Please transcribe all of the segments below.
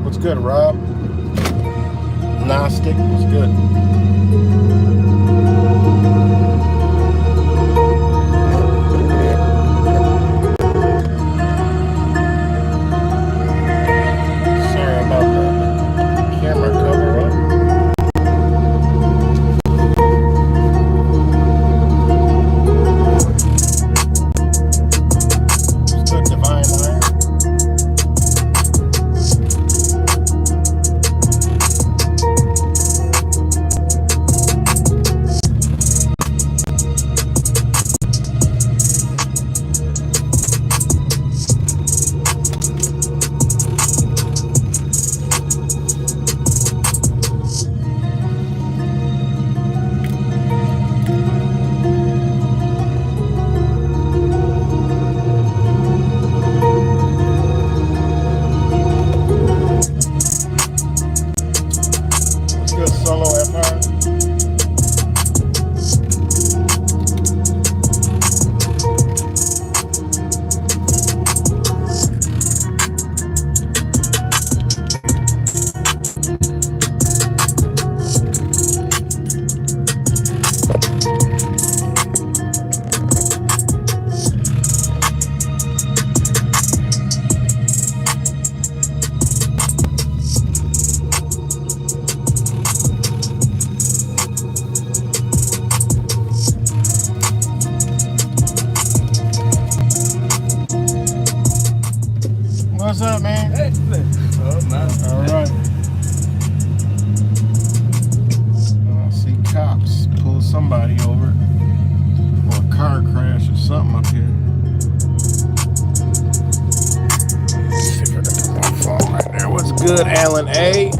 What's good, Rob? Gnostic, what's good? Sorry about the camera cover up. What's good, Divine Iron? What's good, Solo FR? What's up, man? Excellent. Oh, nice. All right. I see cops pull somebody over, or a car crash or something up here. See if I can put my phone right there. What's good, Alan A?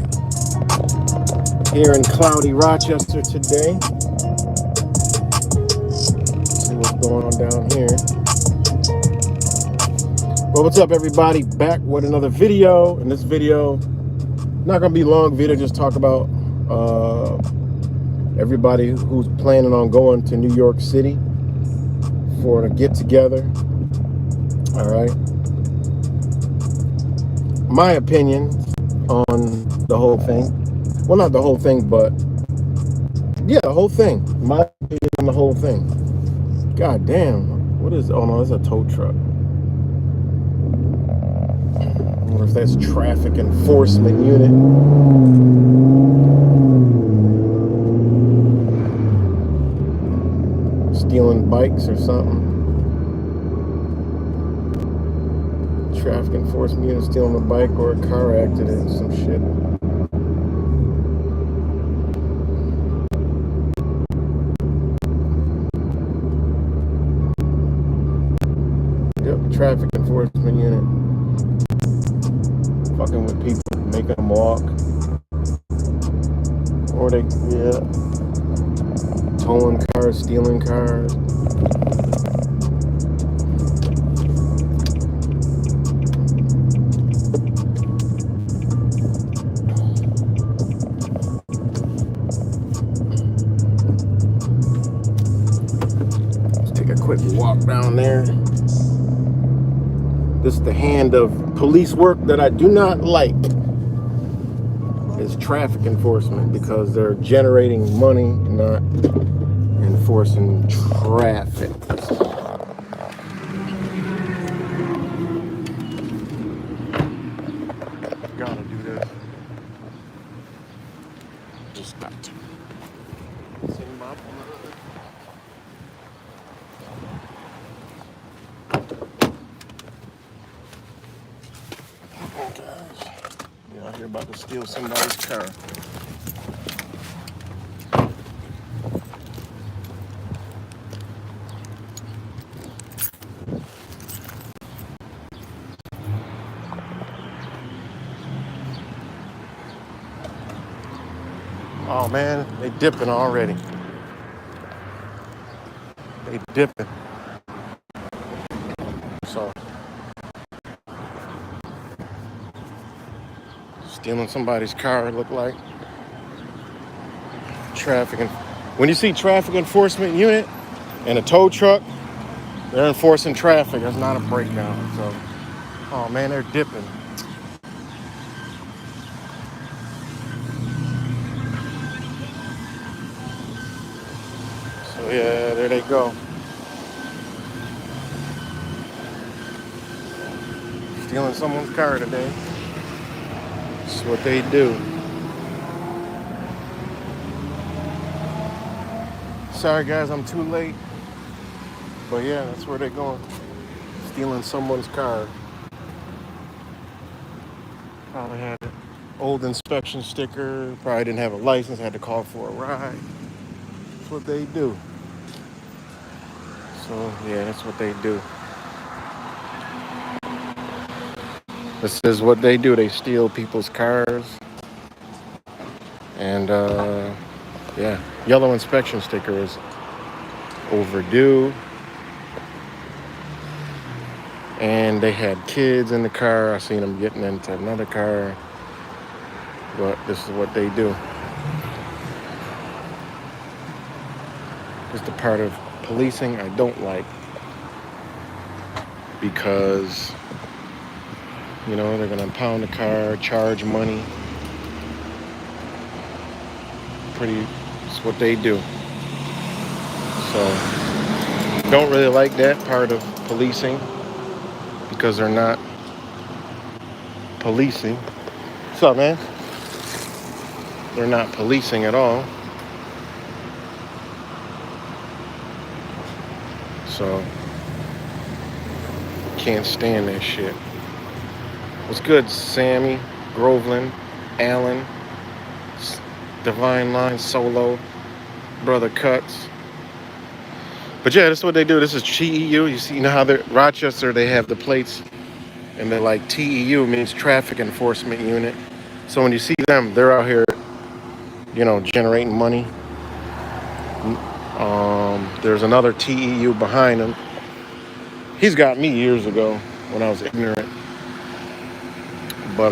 Here in cloudy Rochester today. See what's going on down here. Well, what's up, everybody? Back with another video. In this video, not gonna be a long video, just talk about everybody who's planning on going to New York City for a get together. All right. My opinion on the whole thing. Well, not the whole thing, but yeah, the whole thing. My opinion on the whole thing. God damn. What is, oh no, it's a tow truck. I wonder if that's traffic enforcement unit. Stealing bikes or something. Traffic enforcement unit stealing a bike or a car accident, some shit. Yep, traffic enforcement unit. Fucking with people, making them walk. Or they, yeah. Towing cars, stealing cars. Let's take a quick walk down there. This is the hand of police work that I do not like. Is traffic enforcement, because they're generating money, not enforcing traffic. Gotta do this. Just stopped. See my oh gosh. You're out here about to steal somebody's car. Oh man, they dipping already. They dipping. So stealing somebody's car, it looked like. Traffic, and when you see traffic enforcement unit and a tow truck, they're enforcing traffic. That's not a breakdown. So, oh man, they're dipping. Yeah, there they go. Stealing someone's car today. That's what they do. Sorry guys, I'm too late. But yeah, that's where they're going. Stealing someone's car. Probably had an old inspection sticker. Probably didn't have a license. Had to call for a ride. That's what they do. So yeah, that's what they do. This is what they do. They steal people's cars. And yeah, yellow inspection sticker is overdue. And they had kids in the car. I seen them getting into another car. But this is what they do. It's the part of policing I don't like. Because, you know, they're going to impound the car, charge money. It's what they do. So, don't really like that part of policing. Because they're not policing. What's up, man? They're not policing at all. So, can't stand that shit. What's good, Sammy, Groveland, Allen, Divine Line, Solo, Brother Cuts. But yeah, that's what they do. This is TEU. You know how they're Rochester, they have the plates, and they're like TEU means Traffic Enforcement Unit. So when you see them, they're out here, you know, generating money. There's another TEU behind him. He's got me years ago when I was ignorant. But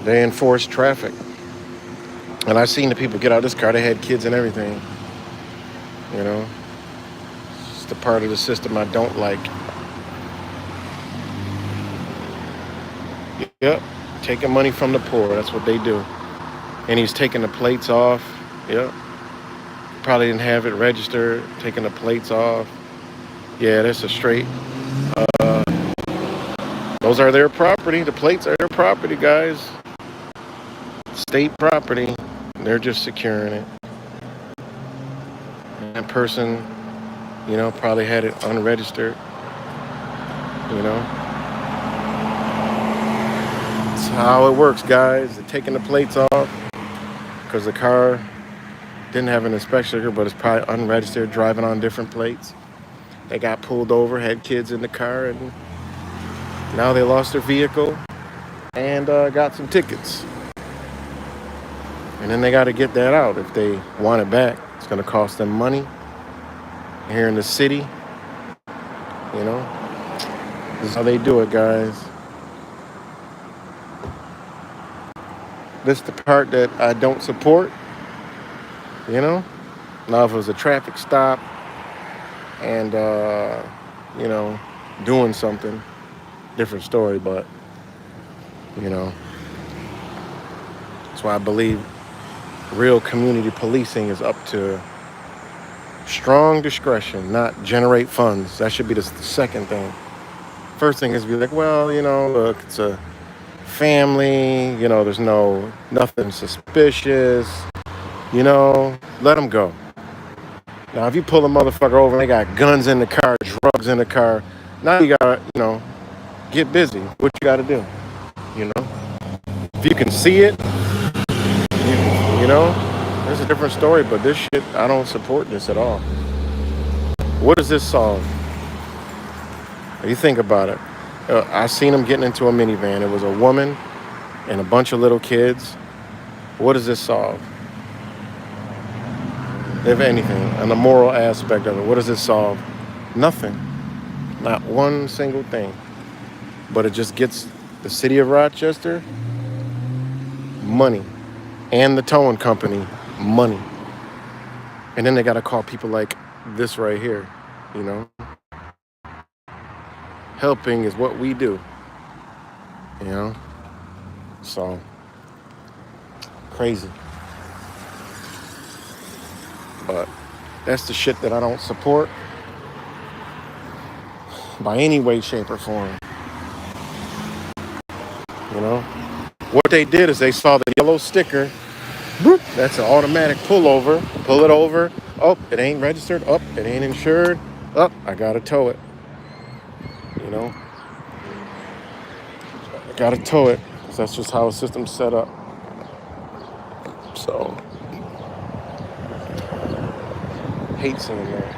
they enforce traffic. And I seen the people get out of this car. They had kids and everything. You know, it's the part of the system I don't like. Yep, taking money from the poor. That's what they do. And he's taking the plates off. Yep. Probably didn't have it registered. Taking the plates off. Yeah, that's a straight. Those are their property. The plates are their property, guys. State property. They're just securing it. And that person, you know, probably had it unregistered. You know. That's how it works, guys. They're taking the plates off because the car didn't have an inspection sticker, but it's probably unregistered, driving on different plates. They got pulled over, had kids in the car, and now they lost their vehicle and got some tickets. And then they got to get that out if they want it back. It's going to cost them money here in the city. You know, this is how they do it, guys. This is the part that I don't support. You know, now if it was a traffic stop and, you know, doing something, different story, but, you know, that's why I believe real community policing is up to strong discretion, not generate funds. That should be the second thing. First thing is be like, well, you know, look, it's a family, you know, there's nothing suspicious, you know, let them go. Now, if you pull a motherfucker over and they got guns in the car, drugs in the car, now you gotta, you know, get busy. What you gotta do, you know? If you can see it, you know, there's a different story, but this shit, I don't support this at all. What does this solve? If you think about it, I seen them getting into a minivan. It was a woman and a bunch of little kids. What does this solve? If anything, on the moral aspect of it, what does it solve? Nothing. Not one single thing. But it just gets the city of Rochester money. And the towing company money. And then they got to call people like this right here, you know? Helping is what we do, you know? So, crazy. But that's the shit that I don't support by any way, shape, or form. You know, what they did is they saw the yellow sticker. Boop, that's an automatic pullover. Pull it over. Oh, it ain't registered. Oh, it ain't insured. Oh, I gotta tow it. You know, I gotta tow it because that's just how a system's set up. So, hate seeing that.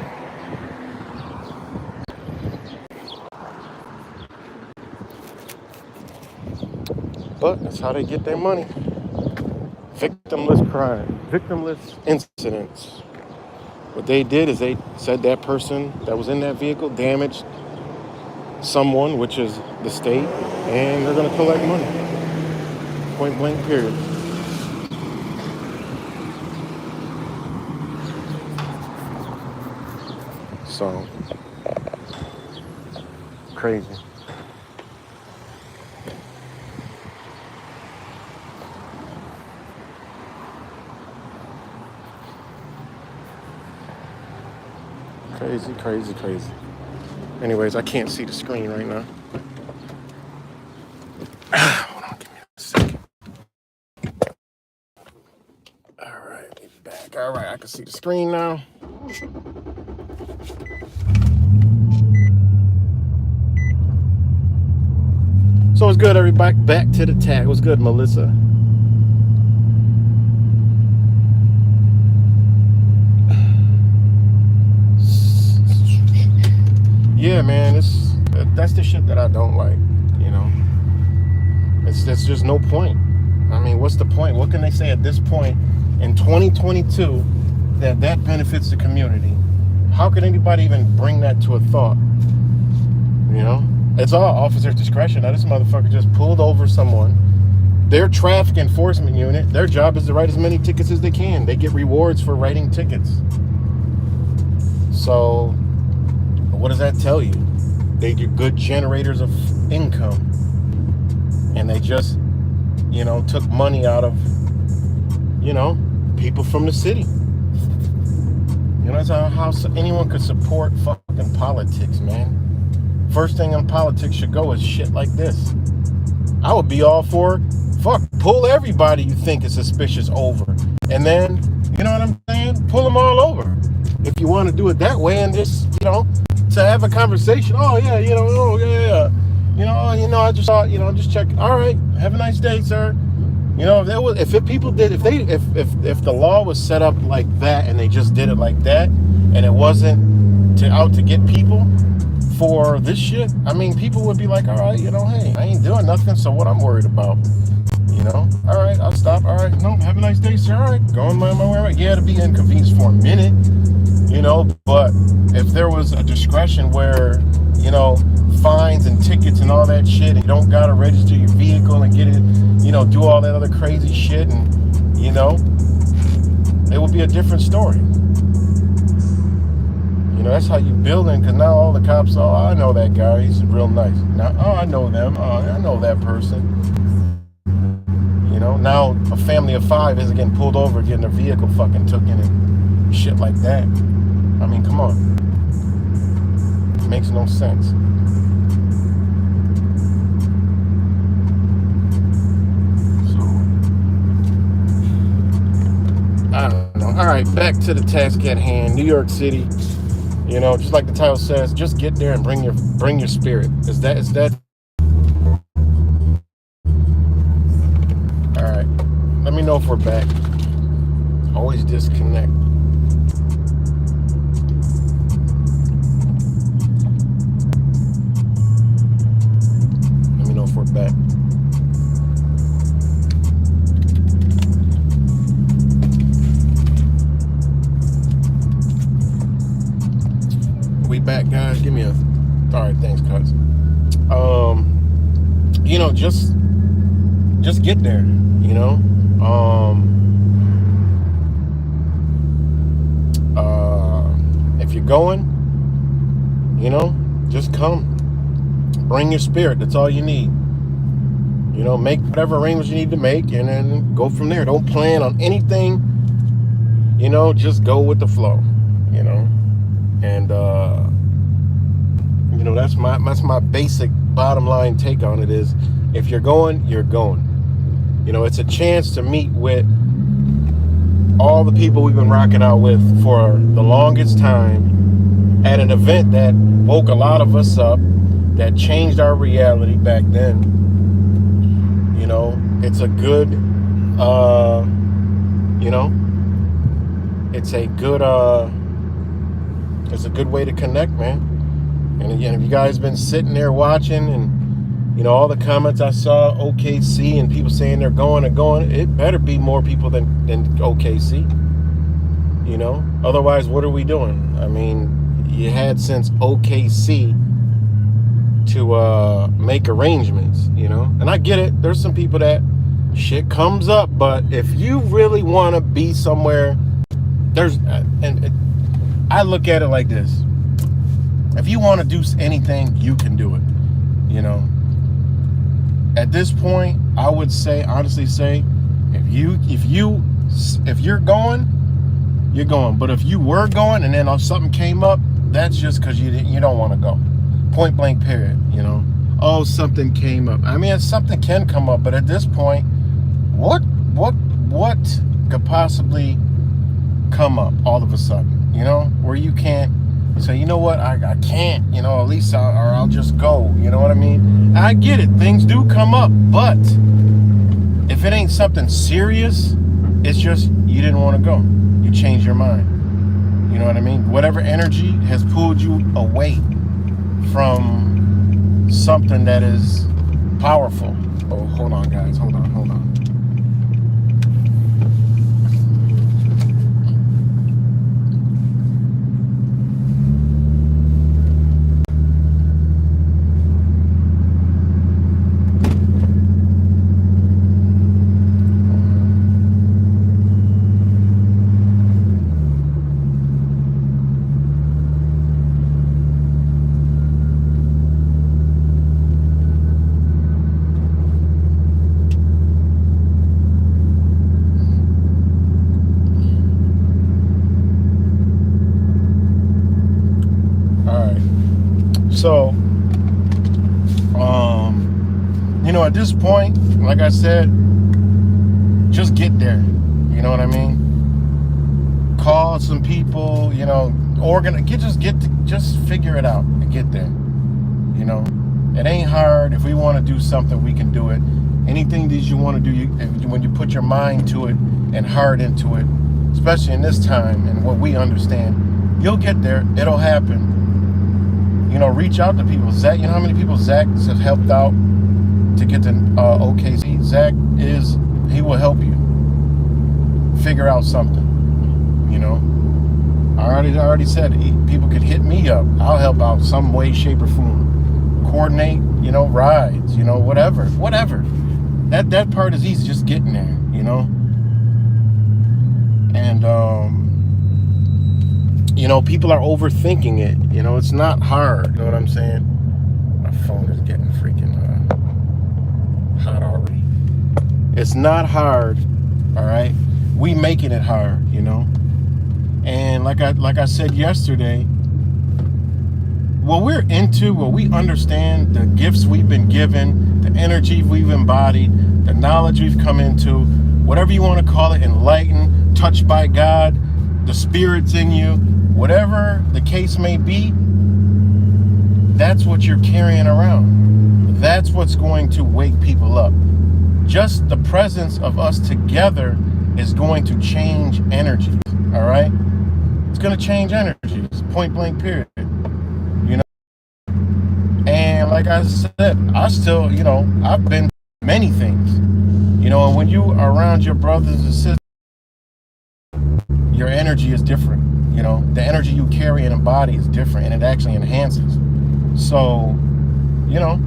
But that's how they get their money. Victimless crime, victimless incidents. What they did is they said that person that was in that vehicle damaged someone, which is the state, and they're going to collect money. Point blank, period. So, crazy. Crazy, crazy, crazy. Anyways, I can't see the screen right now. Hold on, give me a second. All right, get back. All right, I can see the screen now. So it's good, everybody. Back to the tag. What's good, Melissa? Yeah, man, that's the shit that I don't like. You know, it's just no point. I mean, what's the point? What can they say at this point in 2022 that benefits the community? How can anybody even bring that to a thought? You know, it's all officer's discretion. Now, this motherfucker just pulled over someone. Their traffic enforcement unit, their job is to write as many tickets as they can. They get rewards for writing tickets. So, what does that tell you? They do good generators of income. And they just, took money out of, people from the city. That's how anyone could support fucking politics, man. First thing in politics should go is shit like this. I would be all for, pull everybody you think is suspicious over. And then, you know what I'm saying? Pull them all over. If you want to do it that way and just, to have a conversation. Oh, yeah, I just thought, just check. All right, have a nice day, sir. If the law was set up like that and they just did it like that and it wasn't out to get people for this shit, I mean, people would be like, all right, hey, I ain't doing nothing, so what I'm worried about, all right, I'll stop, all right, no, have a nice day, sir, all right, going my way, yeah, it'll be inconvenience for a minute, but if there was a discretion where, fines and tickets and all that shit, and you don't gotta register your vehicle and get it, do all that other crazy shit, and, it would be a different story. That's how you build it, because now all the cops, oh, I know that guy, he's real nice. Now, oh, I know them, oh, I know that person. Now a family of 5 isn't getting pulled over, getting their vehicle fucking taken and shit like that. I mean, come on. It makes no sense. So, I don't know. All right, back to the task at hand. New York City. Just like the title says, just get there and bring your spirit. Is that? All right. Let me know if we're back. Always disconnect. Let me know if we're back. We back, guys. Give me a. All right, thanks, cuz. Just get there. If you're going, just come. Bring your spirit. That's all you need. Make whatever arrangements you need to make, and then go from there. Don't plan on anything you know, just go with the flow, you know. And you know, that's my basic bottom line take on it is, if you're going, you're going. You know, it's a chance to meet with all the people we've been rocking out with for the longest time at an event that woke a lot of us up, that changed our reality back then. You know, it's a good, you know, it's a good way to connect, man. And again, if you guys been sitting there watching, and you know, all the comments I saw, OKC, and people saying they're going and going, it better be more people than OKC. You know, otherwise, what are we doing? I mean, you had since OKC to make arrangements, you know. And I get it. There's some people that shit comes up, but if you really want to be somewhere, I look at it like this. If you want to do anything, you can do it, you know. At this point, I would honestly say, if you're going, you're going. But if you were going and then something came up, that's just because you don't want to go. Point blank, period, you know. Oh, something came up. I mean, something can come up, but at this point, what could possibly come up all of a sudden, you know, where you can't say, you know what, I can't, you know, at least I'll just go, you know what I mean? I get it, things do come up, but if it ain't something serious, it's just you didn't want to go. You changed your mind. You know what I mean? Whatever energy has pulled you away from something that is powerful. Oh, hold on, guys. Hold on. So, you know, at this point, like I said, just get there. You know what I mean? Call some people, you know, just figure it out and get there. You know, it ain't hard. If we want to do something, we can do it. Anything that you want to do, when you put your mind to it and heart into it, especially in this time and what we understand, you'll get there. It'll happen. You know, reach out to people. Zach, you know how many people Zach has helped out to get to OKC? Zach he will help you figure out something. You know, I already said people could hit me up. I'll help out some way, shape, or form. Coordinate, you know, rides, you know, whatever. That part is easy, just getting there, you know. And you know, people are overthinking it. You know, it's not hard. You know what I'm saying? My phone is getting freaking hot already. It's not hard, all right? We making it hard, you know? And like I said yesterday, what we understand, the gifts we've been given, the energy we've embodied, the knowledge we've come into, whatever you want to call it, enlightened, touched by God, the spirits in you, whatever the case may be, that's what you're carrying around. That's what's going to wake people up. Just the presence of us together is going to change energies, all right? It's going to change energies, point blank, period. You know? And like I said, I still, you know, I've been many things. You know, and when you are around your brothers and sisters, your energy is different. You know, the energy you carry and embody is different, and it actually enhances. So, you know,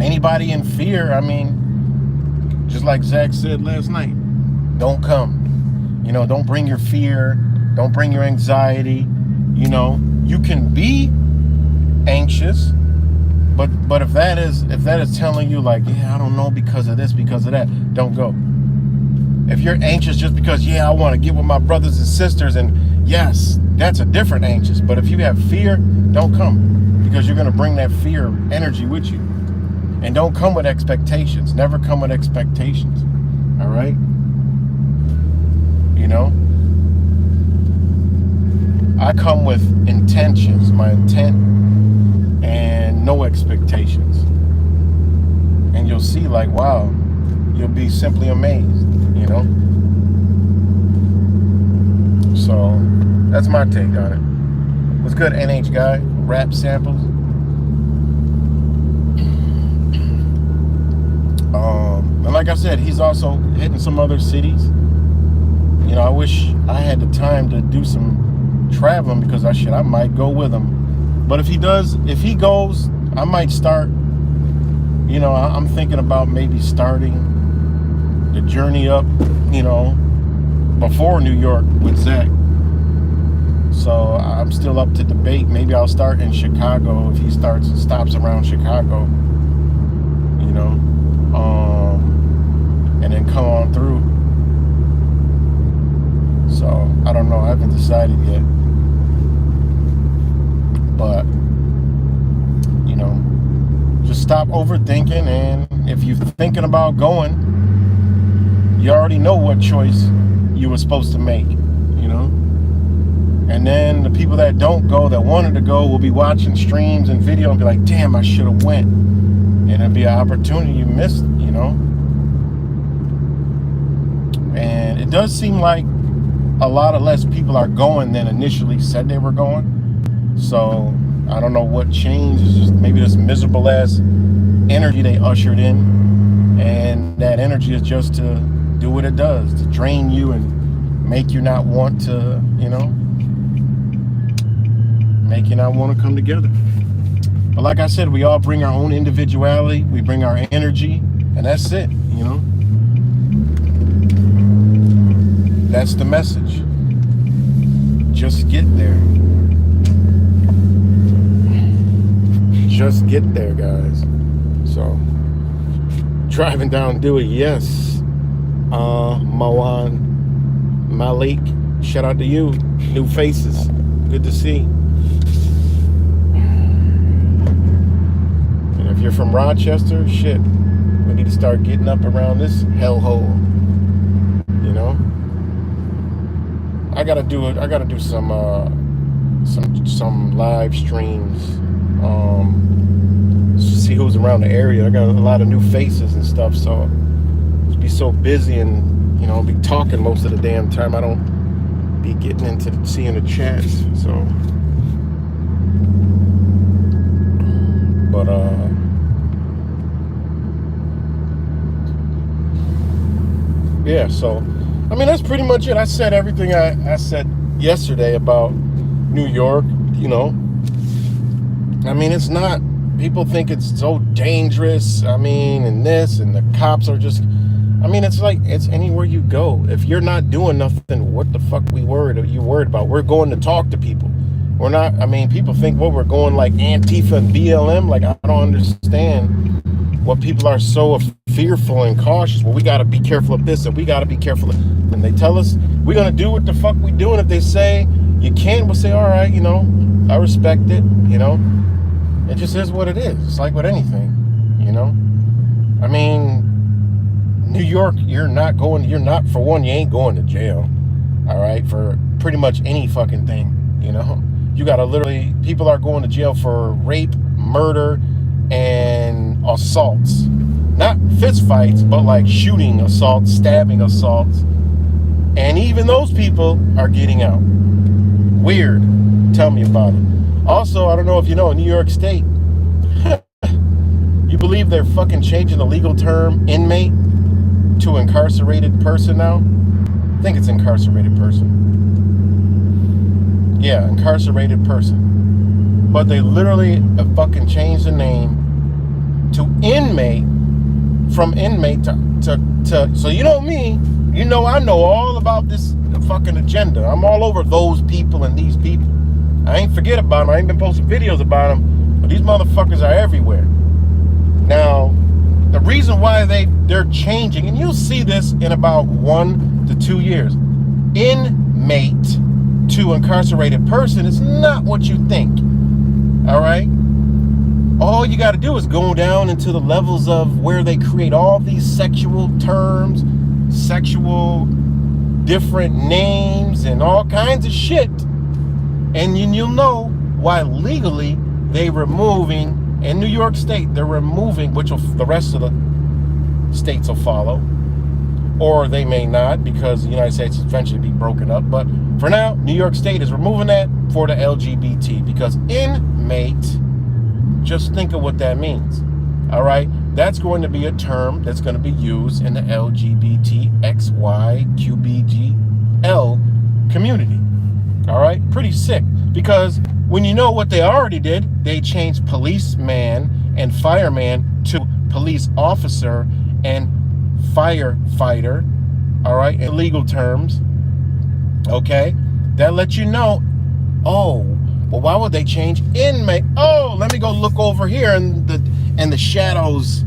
anybody in fear, I mean, just like Zach said last night, don't come. You know, don't bring your fear, don't bring your anxiety. You know, you can be anxious, but if that is telling you like, yeah, I don't know because of this, because of that, don't go. If you're anxious just because, yeah, I want to get with my brothers and sisters, and yes, that's a different anxious. But if you have fear, don't come, because you're going to bring that fear energy with you. And don't come with expectations. Never come with expectations. All right? You know? I come with intentions, my intent, and no expectations. And you'll see, like, wow, you'll be simply amazed, you know? So, that's my take on it. What's good, NH guy? Rap samples. And like I said, he's also hitting some other cities. You know, I wish I had the time to do some traveling, because I might go with him. But if he goes, I might start. You know, I'm thinking about maybe starting the journey up, you know, before New York with Zach. So I'm still up to debate. Maybe I'll start in Chicago if he stops around Chicago, you know, and then come on through. So I don't know. I haven't decided yet. But, you know, just stop overthinking, and if you're thinking about going, you already know what choice you were supposed to make, you know? And then the people that don't go, that wanted to go, will be watching streams and video and be like, damn, I should have went. And it'll be an opportunity you missed, you know? And it does seem like a lot of less people are going than initially said they were going. So I don't know what changed. It's just maybe this miserable ass energy they ushered in, and that energy is just to do what it does, to drain you and make you not want to, you know, make you not want to come together. But like I said, we all bring our own individuality, we bring our energy, and that's it, you know. That's the message. Just get there. Just get there, guys. So, driving down Dewey, yes. Mawan, Malik, shout out to you. New faces, good to see. And if you're from Rochester, shit, we need to start getting up around this hellhole. You know, I gotta do some live streams. See who's around the area. I got a lot of new faces and stuff, so just be so busy and, you know, be talking most of the damn time. I don't be getting into seeing the chats. So, but yeah. So, I mean, that's pretty much it. I said everything I said yesterday about New York. You know, I mean, it's not. People think it's so dangerous. I mean, and this, and the cops are just. I mean, it's like, it's anywhere you go. If you're not doing nothing, what the fuck you worried about? We're going to talk to people. We're not. I mean, people think, well, we're going like Antifa and BLM. Like, I don't understand what people are so fearful and cautious. Well, we got to be careful of this, and we got to be careful of. And they tell us we're gonna do what the fuck we doing. If they say you can't, we'll say, all right, you know, I respect it. You know. It just is what it is. It's like with anything, you know? I mean, New York, for one, you ain't going to jail, all right, for pretty much any fucking thing, you know? You gotta literally, people are going to jail for rape, murder, and assaults. Not fist fights, but like shooting assaults, stabbing assaults. And even those people are getting out. Weird. Tell me about it. Also, I don't know if you know, in New York State, you believe they're fucking changing the legal term inmate to incarcerated person now? I think it's incarcerated person. Yeah, incarcerated person. But they literally have fucking changed the name to inmate, from inmate to so you know me, you know I know all about this fucking agenda. I'm all over those people and these people. I ain't forget about them. I ain't been posting videos about them, but these motherfuckers are everywhere. Now, The reason why they're changing, and you'll see this in about 1 to 2 years. Inmate to incarcerated person is not what you think. All right? All you got to do is go down into the levels of where they create all these sexual terms, sexual different names, and all kinds of shit. And you'll know why legally they're removing, in New York State, they're removing, which the rest of the states will follow. Or they may not, because the United States will eventually be broken up. But for now, New York State is removing that for the LGBT, because inmate, just think of what that means. All right? That's going to be a term that's going to be used in the LGBTXYQBGL community. All right? Pretty sick. Because when you know what they already did, they changed policeman and fireman to police officer and firefighter. All right? In legal terms. Okay? That lets you know, oh, well, why would they change inmate? Oh, let me go look over here in the shadows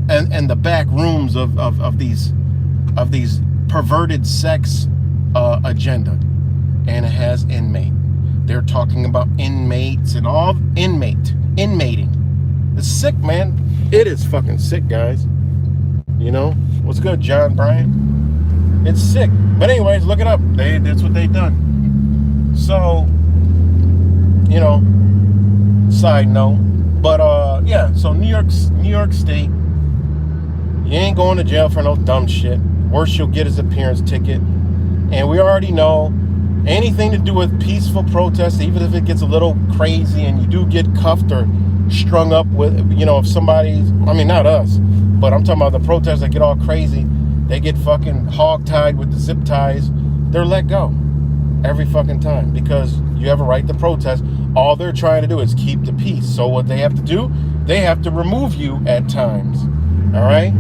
and the back rooms of these perverted sex agenda, and it has inmate. They're talking about inmates and all inmating. It's sick, man. It is fucking sick, guys. You know what's good, John Bryan? It's sick. But anyways, look it up. That's what they done. So, you know, side note. But yeah, so New York State, you ain't going to jail for no dumb shit. Worst you'll get is appearance ticket. And we already know anything to do with peaceful protests, even if it gets a little crazy and you do get cuffed or strung up with, you know, if somebody's, I mean, not us, but I'm talking about the protests that get all crazy. They get fucking hog-tied with the zip ties. They're let go every fucking time because you have a right to protest. All they're trying to do is keep the peace. So what they have to do, they have to remove you at times. All right?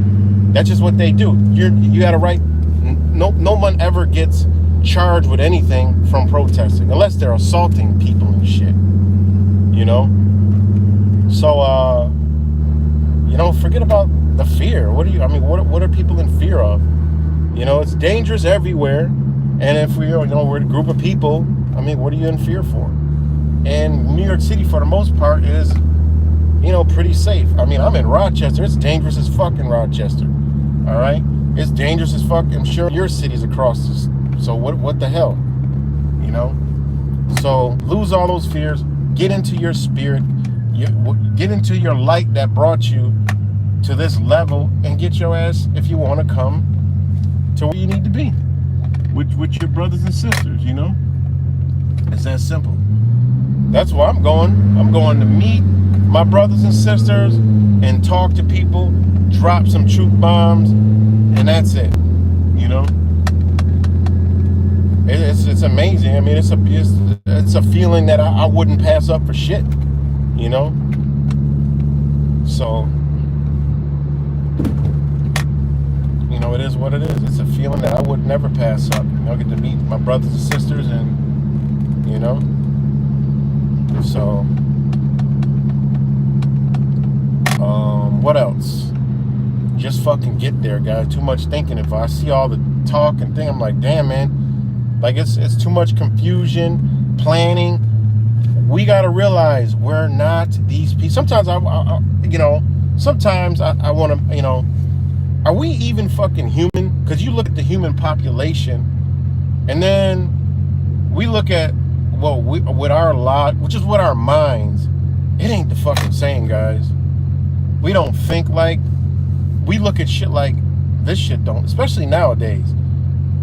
That's just what they do. You got a right. No one ever gets charged with anything from protesting unless they're assaulting people and shit. You know? So you know, forget about the fear. What are people in fear of? You know, it's dangerous everywhere. And if we're a group of people, I mean, what are you in fear for? And New York City, for the most part, is, you know, pretty safe. I mean, I'm in Rochester. It's dangerous as fuck in Rochester. All right? It's dangerous as fuck. I'm sure your city's across this. So what the hell? You know? So lose all those fears. Get into your spirit. Get into your light that brought you to this level and get your ass, if you want to come to where you need to be with your brothers and sisters, you know? It's that simple. That's where I'm going. I'm going to meet my brothers and sisters and talk to people, drop some truth bombs, and that's it. You know? It's amazing. I mean, it's a feeling that I wouldn't pass up for shit. You know? So, you know, it is what it is. It's a feeling that I would never pass up. You know, I get to meet my brothers and sisters and, you know, so, what else? Just fucking get there, guys. Too much thinking. If I see all the talk and thing, I'm like, damn, man. Like, it's too much confusion, planning. We got to realize we're not these people. Sometimes I want to, you know, are we even fucking human? Because you look at the human population, and then we look at, well, with our lot, which is with our minds, it ain't the fucking same, guys. We don't think like, we look at shit like, this shit don't, especially nowadays,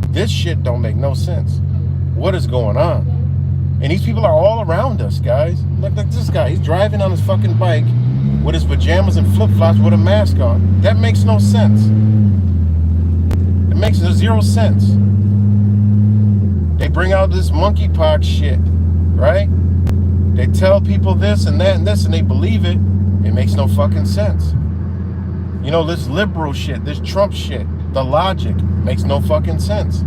this shit don't make no sense. What is going on? And these people are all around us, guys. Look at this guy. He's driving on his fucking bike with his pajamas and flip-flops with a mask on. That makes no sense. It makes zero sense. They bring out this monkeypox shit, right? They tell people this and that and this, and they believe it. It makes no fucking sense. You know, this liberal shit, this Trump shit, the logic makes no fucking sense.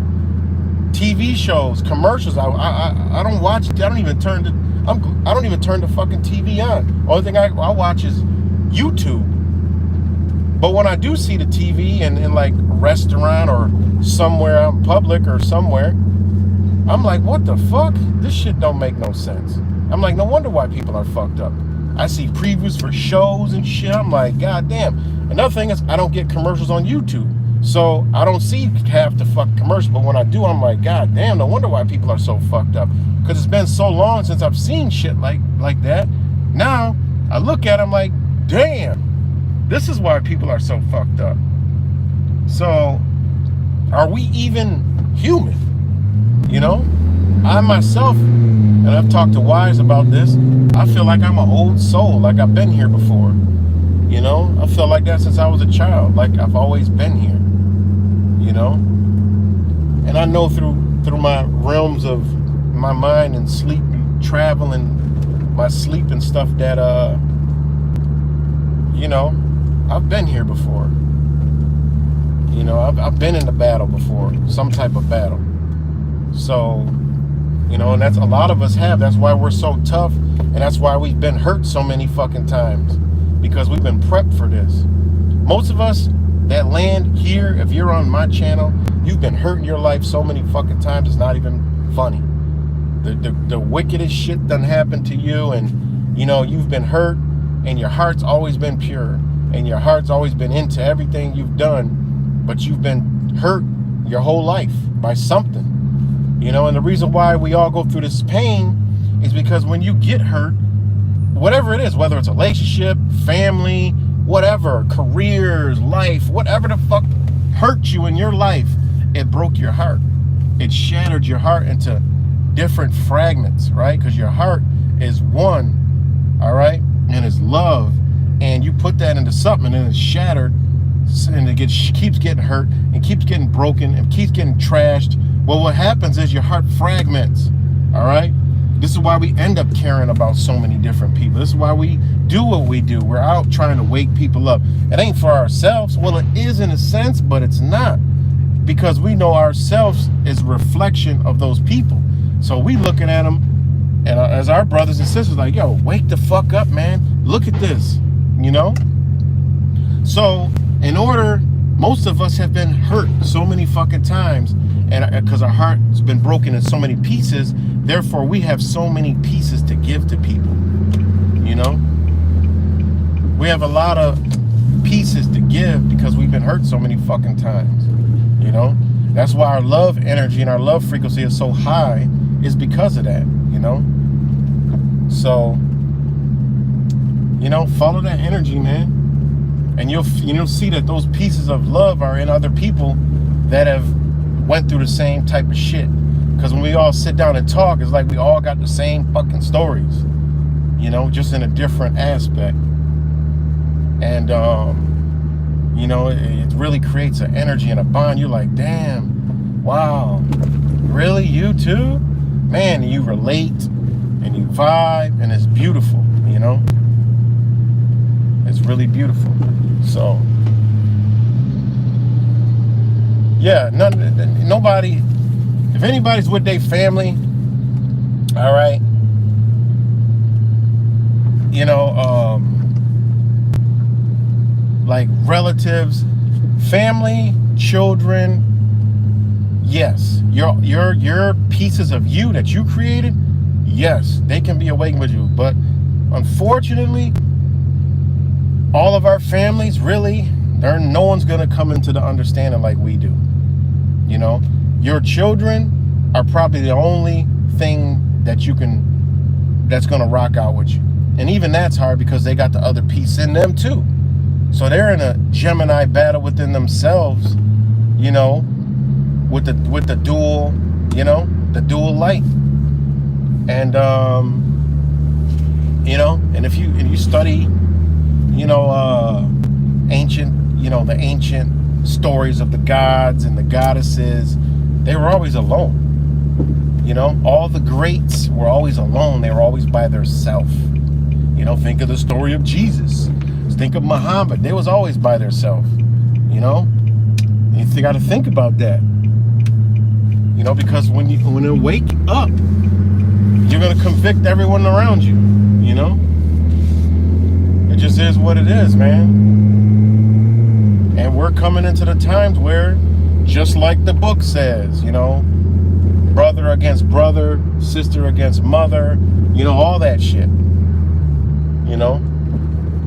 TV shows, commercials, I don't watch. I don't even turn the fucking TV on. Only thing I watch is YouTube. But when I do see the TV in like a restaurant or somewhere out in public or somewhere, I'm like, what the fuck? This shit don't make no sense. I'm like, no wonder why people are fucked up. I see previews for shows and shit. I'm like, god damn. Another thing is, I don't get commercials on YouTube. So I don't see half the fuck commercial. But when I do, I'm like, god damn, no wonder why people are so fucked up. Because it's been so long since I've seen shit like that. Now, I look at it, I'm like, damn, this is why people are so fucked up. So, are we even human? You know, I myself, and I've talked to Wise about this, I feel like I'm an old soul, like I've been here before. You know, I feel like that since I was a child, like I've always been here. You know, and I know through my realms of my mind and sleep and travel and my sleep and stuff that, you know, I've been here before. You know, I've been in the battle before, some type of battle. So, you know, and that's a lot of us have. That's why we're so tough, and that's why we've been hurt so many fucking times, because we've been prepped for this. Most of us that land here, if you're on my channel, you've been hurt in your life so many fucking times, it's not even funny. The wickedest shit done happened to you, and, you know, you've been hurt, and your heart's always been pure, and your heart's always been into everything you've done, but you've been hurt your whole life by something. You know, and the reason why we all go through this pain is because when you get hurt, whatever it is, whether it's a relationship, family, whatever, careers, life, whatever the fuck hurt you in your life, it broke your heart. It shattered your heart into different fragments, right? Because your heart is one, all right? And it's love. And you put that into something and it's shattered, and it keeps getting hurt and keeps getting broken and keeps getting trashed. Well, what happens is your heart fragments, all right? This is why we end up caring about so many different people. This is why we do what we do. We're out trying to wake people up. It ain't for ourselves. Well, it is in a sense, but it's not. Because we know ourselves is a reflection of those people. So we looking at them and as our brothers and sisters, like, yo, wake the fuck up, man. Look at this, you know? So in order, most of us have been hurt so many fucking times, and because our heart's been broken in so many pieces, therefore we have so many pieces to give to people. You know, we have a lot of pieces to give because we've been hurt so many fucking times. You know, that's why our love energy and our love frequency is so high, is because of that. You know, so, you know, follow that energy, man. And you'll see that those pieces of love are in other people that have went through the same type of shit. Because when we all sit down and talk, it's like we all got the same fucking stories, you know, just in a different aspect. And, you know, it really creates an energy and a bond. You're like, damn, wow, really, you too? Man, you relate and you vibe, and it's beautiful, you know? It's really beautiful. So, yeah, nobody, if anybody's with their family, all right, you know, like relatives, family, children, yes, your pieces of you that you created, yes, they can be awakened with you. But unfortunately, all of our families, really, no one's gonna come into the understanding like we do. You know, your children are probably the only thing that that's gonna rock out with you. And even that's hard because they got the other piece in them too. So they're in a Gemini battle within themselves, you know, with the dual, you know, the dual light. And you know, and if you study, you know, ancient, you know, the ancient stories of the gods and the goddesses, they were always alone. You know, all the greats were always alone. They were always by themselves. You know, think of the story of Jesus. Think of Muhammad. They was always by themselves. You know, you got to think about that. You know, because when you wake up, you're gonna convict everyone around you. You know, it just is what it is, man. we're coming into the times where, just like the book says, you know, brother against brother, sister against mother, you know, all that shit. You know,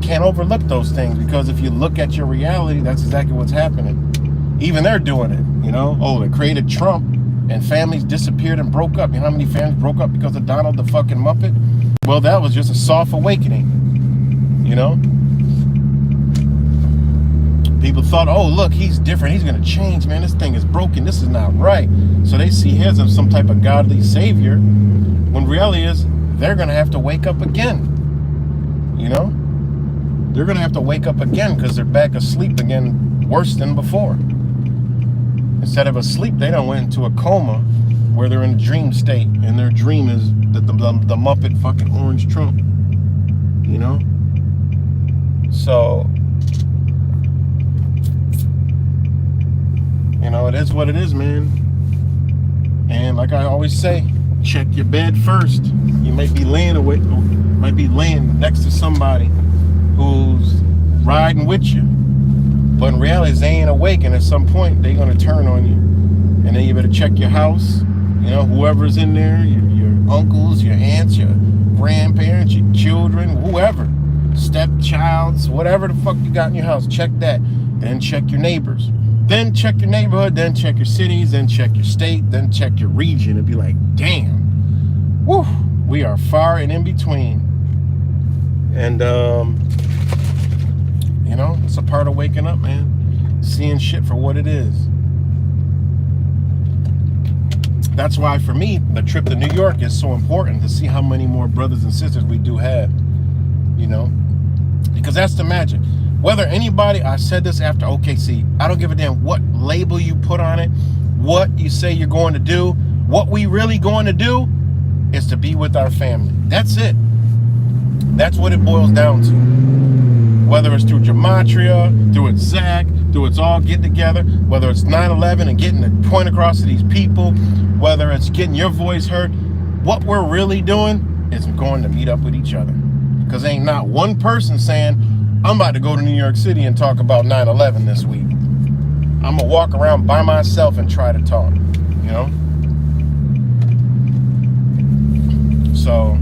can't overlook those things, because if you look at your reality, that's exactly what's happening. Even they're doing it, you know. Oh, they created Trump and families disappeared and broke up. You know how many families broke up because of Donald the fucking Muppet? Well, that was just a soft awakening, you know. People thought, oh, look, he's different. He's going to change, man. This thing is broken. This is not right. So they see him as some type of godly savior, when reality is they're going to have to wake up again, you know. They're going to have to wake up again because they're back asleep again, worse than before. Instead of asleep, they done went into a coma where they're in a dream state, and their dream is the Muppet fucking orange Trump, you know. So, you know, it is what it is, man. And like I always say, check your bed first. You might be laying next to somebody who's riding with you, but in reality they ain't awake, and at some point they're gonna turn on you. And then you better check your house, you know, whoever's in there, your uncles, your aunts, your grandparents, your children, whoever, stepchilds, whatever the fuck you got in your house. Check that. Then check your neighbors, then check your neighborhood, then check your cities, then check your state, then check your region, and be like, damn, woo, we are far and in between. And you know, it's a part of waking up, man. Seeing shit for what it is. That's why, for me, the trip to New York is so important, to see how many more brothers and sisters we do have, you know? Because that's the magic. Whether anybody, I said this after OKC, I don't give a damn what label you put on it, what you say you're going to do. What we really going to do is to be with our family. That's it. That's what it boils down to. Whether it's through gematria, through it's Zach, through it's all get together, whether it's 9/11 and getting the point across to these people, whether it's getting your voice heard, what we're really doing is going to meet up with each other. Because ain't not one person saying, I'm about to go to New York City and talk about 9/11 this week. I'm going to walk around by myself and try to talk, you know? So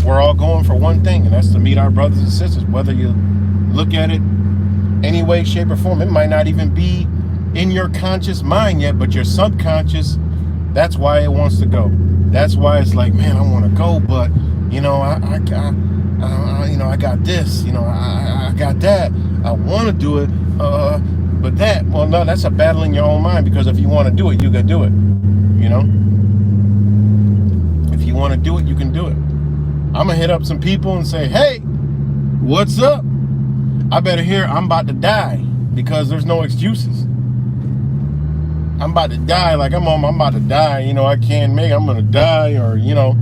we're all going for one thing, and that's to meet our brothers and sisters. Whether you look at it any way, shape, or form, it might not even be in your conscious mind yet, but your subconscious, that's why it wants to go. That's why it's like, man, I want to go, but you know, I got this, you know, I got that. I want to do it, but that, well, no, that's a battle in your own mind, because if you want to do it, you can do it, you know? If you want to do it, you can do it. I'm going to hit up some people and say, hey, what's up? I better hear I'm about to die, because there's no excuses. I'm about to die, like I'm about to die, you know, I can't make it, I'm going to die, or, you know,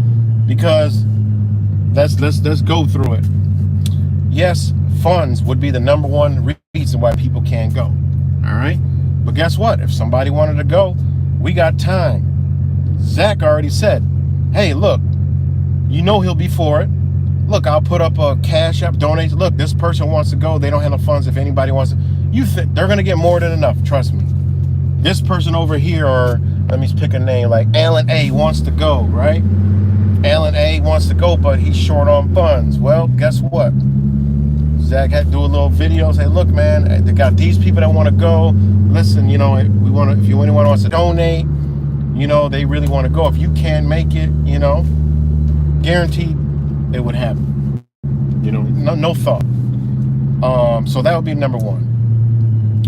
because let's go through it. Yes, funds would be the number one reason why people can't go. All right? But guess what? If somebody wanted to go, we got time. Zach already said, hey, look, you know he'll be for it. Look, I'll put up a Cash App donation. Look, this person wants to go. They don't have the funds. If anybody wants to, they're going to get more than enough. Trust me. This person over here, or let me pick a name, like Alan A wants to go, right? Alan A wants to go, but he's short on funds. Well, guess what? Zach had to do a little video, say, look, man, they got these people that want to go. Listen, you know, if anyone wants to donate, you know, they really want to go. If you can't make it, you know, guaranteed it would happen. You know, no thought. So that would be number one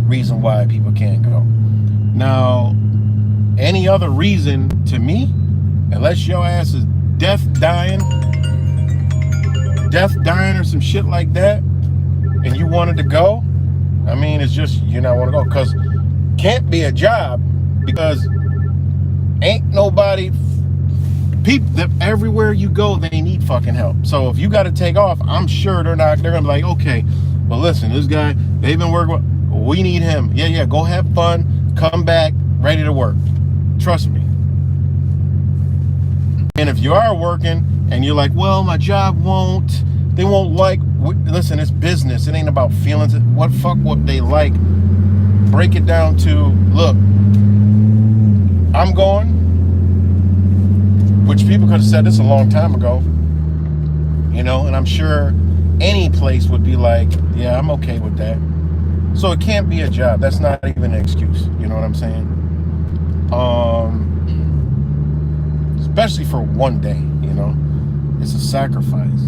reason why people can't go. Now, any other reason to me, unless your ass is death dying or some shit like that, and you wanted to go, I mean, it's just, you not want to go, because can't be a job, because ain't nobody, people, everywhere you go, they need fucking help. So if you got to take off, I'm sure they're going to be like, okay, well, listen, this guy, they've been working, we need him. Yeah, go have fun, come back, ready to work. Trust me. And if you are working and you're like, well, my job they won't like, listen, it's business. It ain't about feelings. What they like. break it down to, look, I'm going, which people could have said this a long time ago, and I'm sure any place would be like, yeah, I'm okay with that. So it can't be a job. That's not even an excuse. You know what I'm saying? Especially for one day, it's a sacrifice.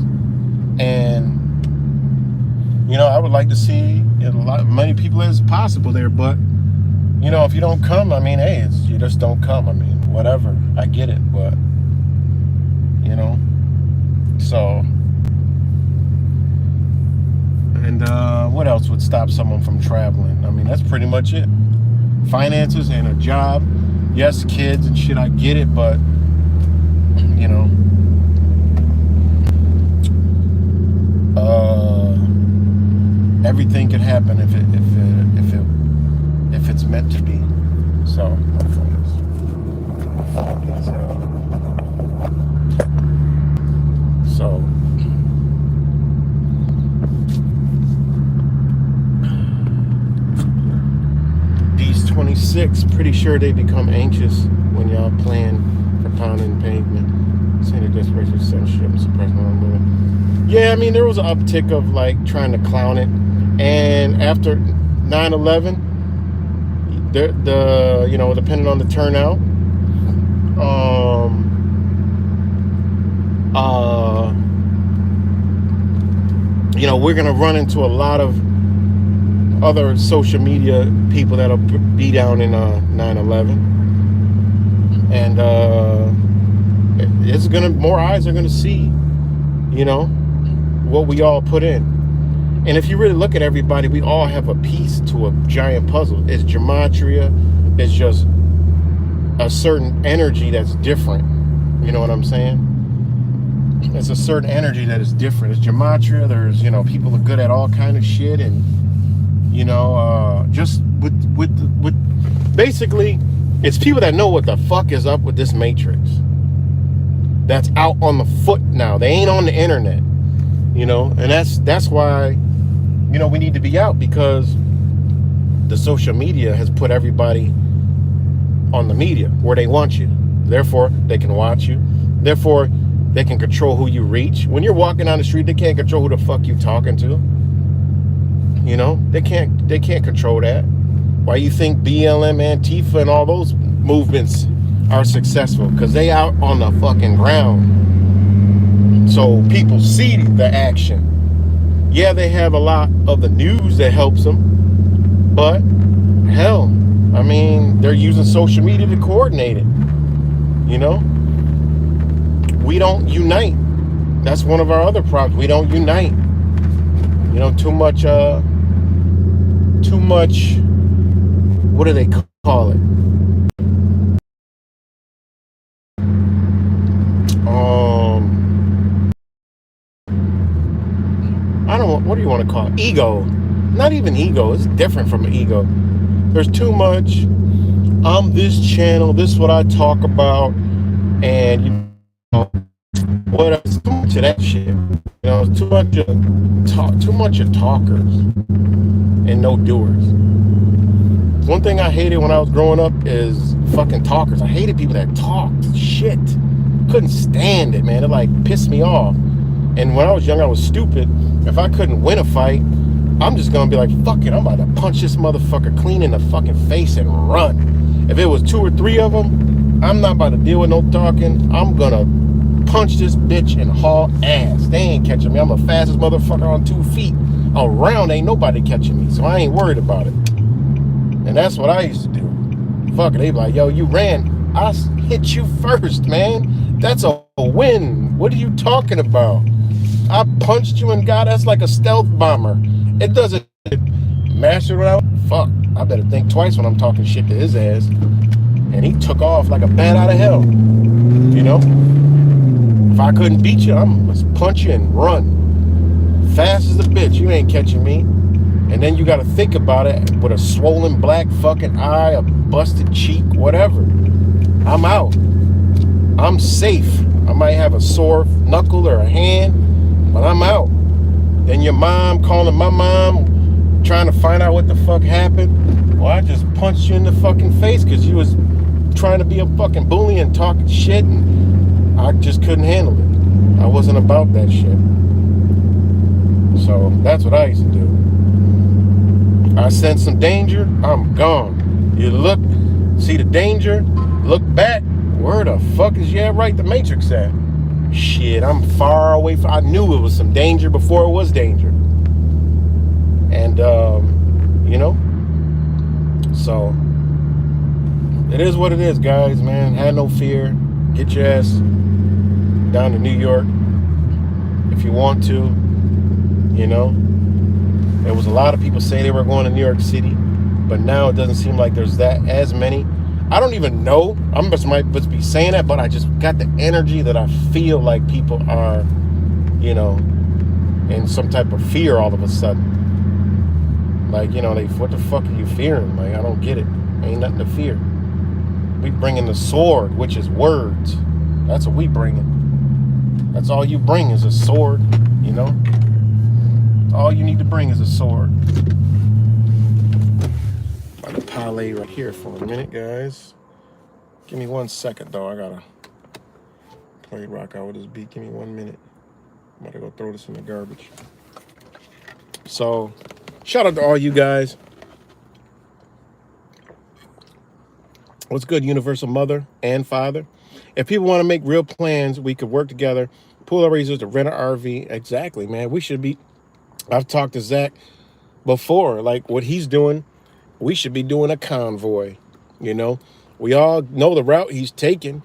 And, I would like to see many people as possible there, but, if you don't come, hey, you just don't come. Whatever. I get it, but, so. And what else would stop someone from traveling? That's pretty much it. Finances and a job. Yes, kids and shit, I get it, but, everything could happen if it's meant to be. So, these 26, pretty sure they become anxious when y'all plan for pounding pavement. Saying the desperation, censorship, and suppression on movement. Yeah, there was an uptick of like trying to clown it, and after 9/11, depending on the turnout, we're gonna run into a lot of other social media people that'll be down in 9/11, and more eyes are gonna see, what we all put in. And if you really look at everybody, we all have a piece to a giant puzzle. It's gematria. It's just a certain energy that's different. You know what I'm saying? It's a certain energy that is different. It's gematria. There's, people are good at all kind of shit, and just with basically, it's people that know what the fuck is up with this matrix. That's out on the foot now. They ain't on the internet, and that's why, we need to be out, because the social media has put everybody on the media where they want you. Therefore, they can watch you. Therefore, they can control who you reach. When you're walking down the street, they can't control who the fuck you talking to. They can't control that. Why you think BLM, Antifa, and all those movements are successful? Because they out on the fucking ground. So people see the action. Yeah, they have a lot of the news that helps them, but hell, they're using social media to coordinate it. We don't unite. That's one of our other problems. We don't unite. Too much, what do they call it? I don't know, what do you want to call it? Ego. Not even ego. It's different from an ego. There's too much, I'm this channel, this is what I talk about, and what else? Too much of that shit. Too much of talkers and no doers. One thing I hated when I was growing up is fucking talkers. I hated people that talked shit. Couldn't stand it, man. It like pissed me off. And when I was young, I was stupid. If I couldn't win a fight, I'm just gonna be like, fuck it, I'm about to punch this motherfucker clean in the fucking face and run. If it was 2 or 3 of them, I'm not about to deal with no talking. I'm gonna punch this bitch and haul ass. They ain't catching me. I'm the fastest motherfucker on 2 feet. Around ain't nobody catching me, so I ain't worried about it. And that's what I used to do. Fuck it, they be like, yo, you ran. I hit you first, man. That's a win. What are you talking about? I punched you and that's like a stealth bomber. It doesn't master it out. Fuck, I better think twice when I'm talking shit to his ass. And he took off like a bat out of hell. If I couldn't beat you, I'm gonna punch you and run. Fast as a bitch, you ain't catching me. And then you gotta think about it with a swollen black fucking eye, a busted cheek, whatever. I'm out. I'm safe. I might have a sore knuckle or a hand, but I'm out. Then your mom calling my mom, trying to find out what the fuck happened. Well, I just punched you in the fucking face because you was trying to be a fucking bully and talking shit, and I just couldn't handle it. I wasn't about that shit. So that's what I used to do. I sense some danger, I'm gone. You look, see the danger, look back. Where the fuck is the Matrix at? Shit, I'm far away from. I knew it was some danger before it was danger. And so it is what it is, guys, man. Have no fear. Get your ass down to New York if you want to. There was a lot of people say they were going to New York City, but now it doesn't seem like there's as many. I don't even know. Might just be saying that, but I just got the energy that I feel like people are, in some type of fear all of a sudden. Like, what the fuck are you fearing? Like, I don't get it. Ain't nothing to fear. We bringing the sword, which is words. That's what we bringing. That's all you bring is a sword, All you need to bring is a sword. I'm gonna parlay right here for a minute, guys. Give me 1 second, though. I gotta play rock out with this beat. Give me 1 minute. I'm gonna go throw this in the garbage. So, shout out to all you guys. What's good, Universal Mother and Father? If people want to make real plans, we could work together, pull our razors to rent an RV. Exactly, man. We should be. I've talked to Zach before, like what he's doing. We should be doing a convoy. We all know the route he's taking,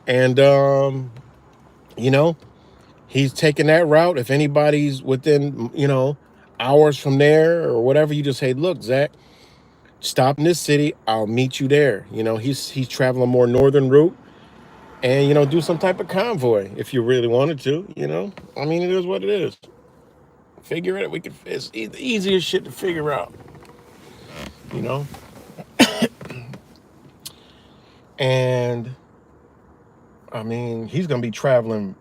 and he's taking that route. If anybody's within hours from there or whatever, you just say, look, Zach, stop in this city, I'll meet you there. He's traveling a more northern route, and do some type of convoy if you really wanted to. I mean, it is what it is. Figure it. It's the easiest shit to figure out. And I mean, he's gonna be traveling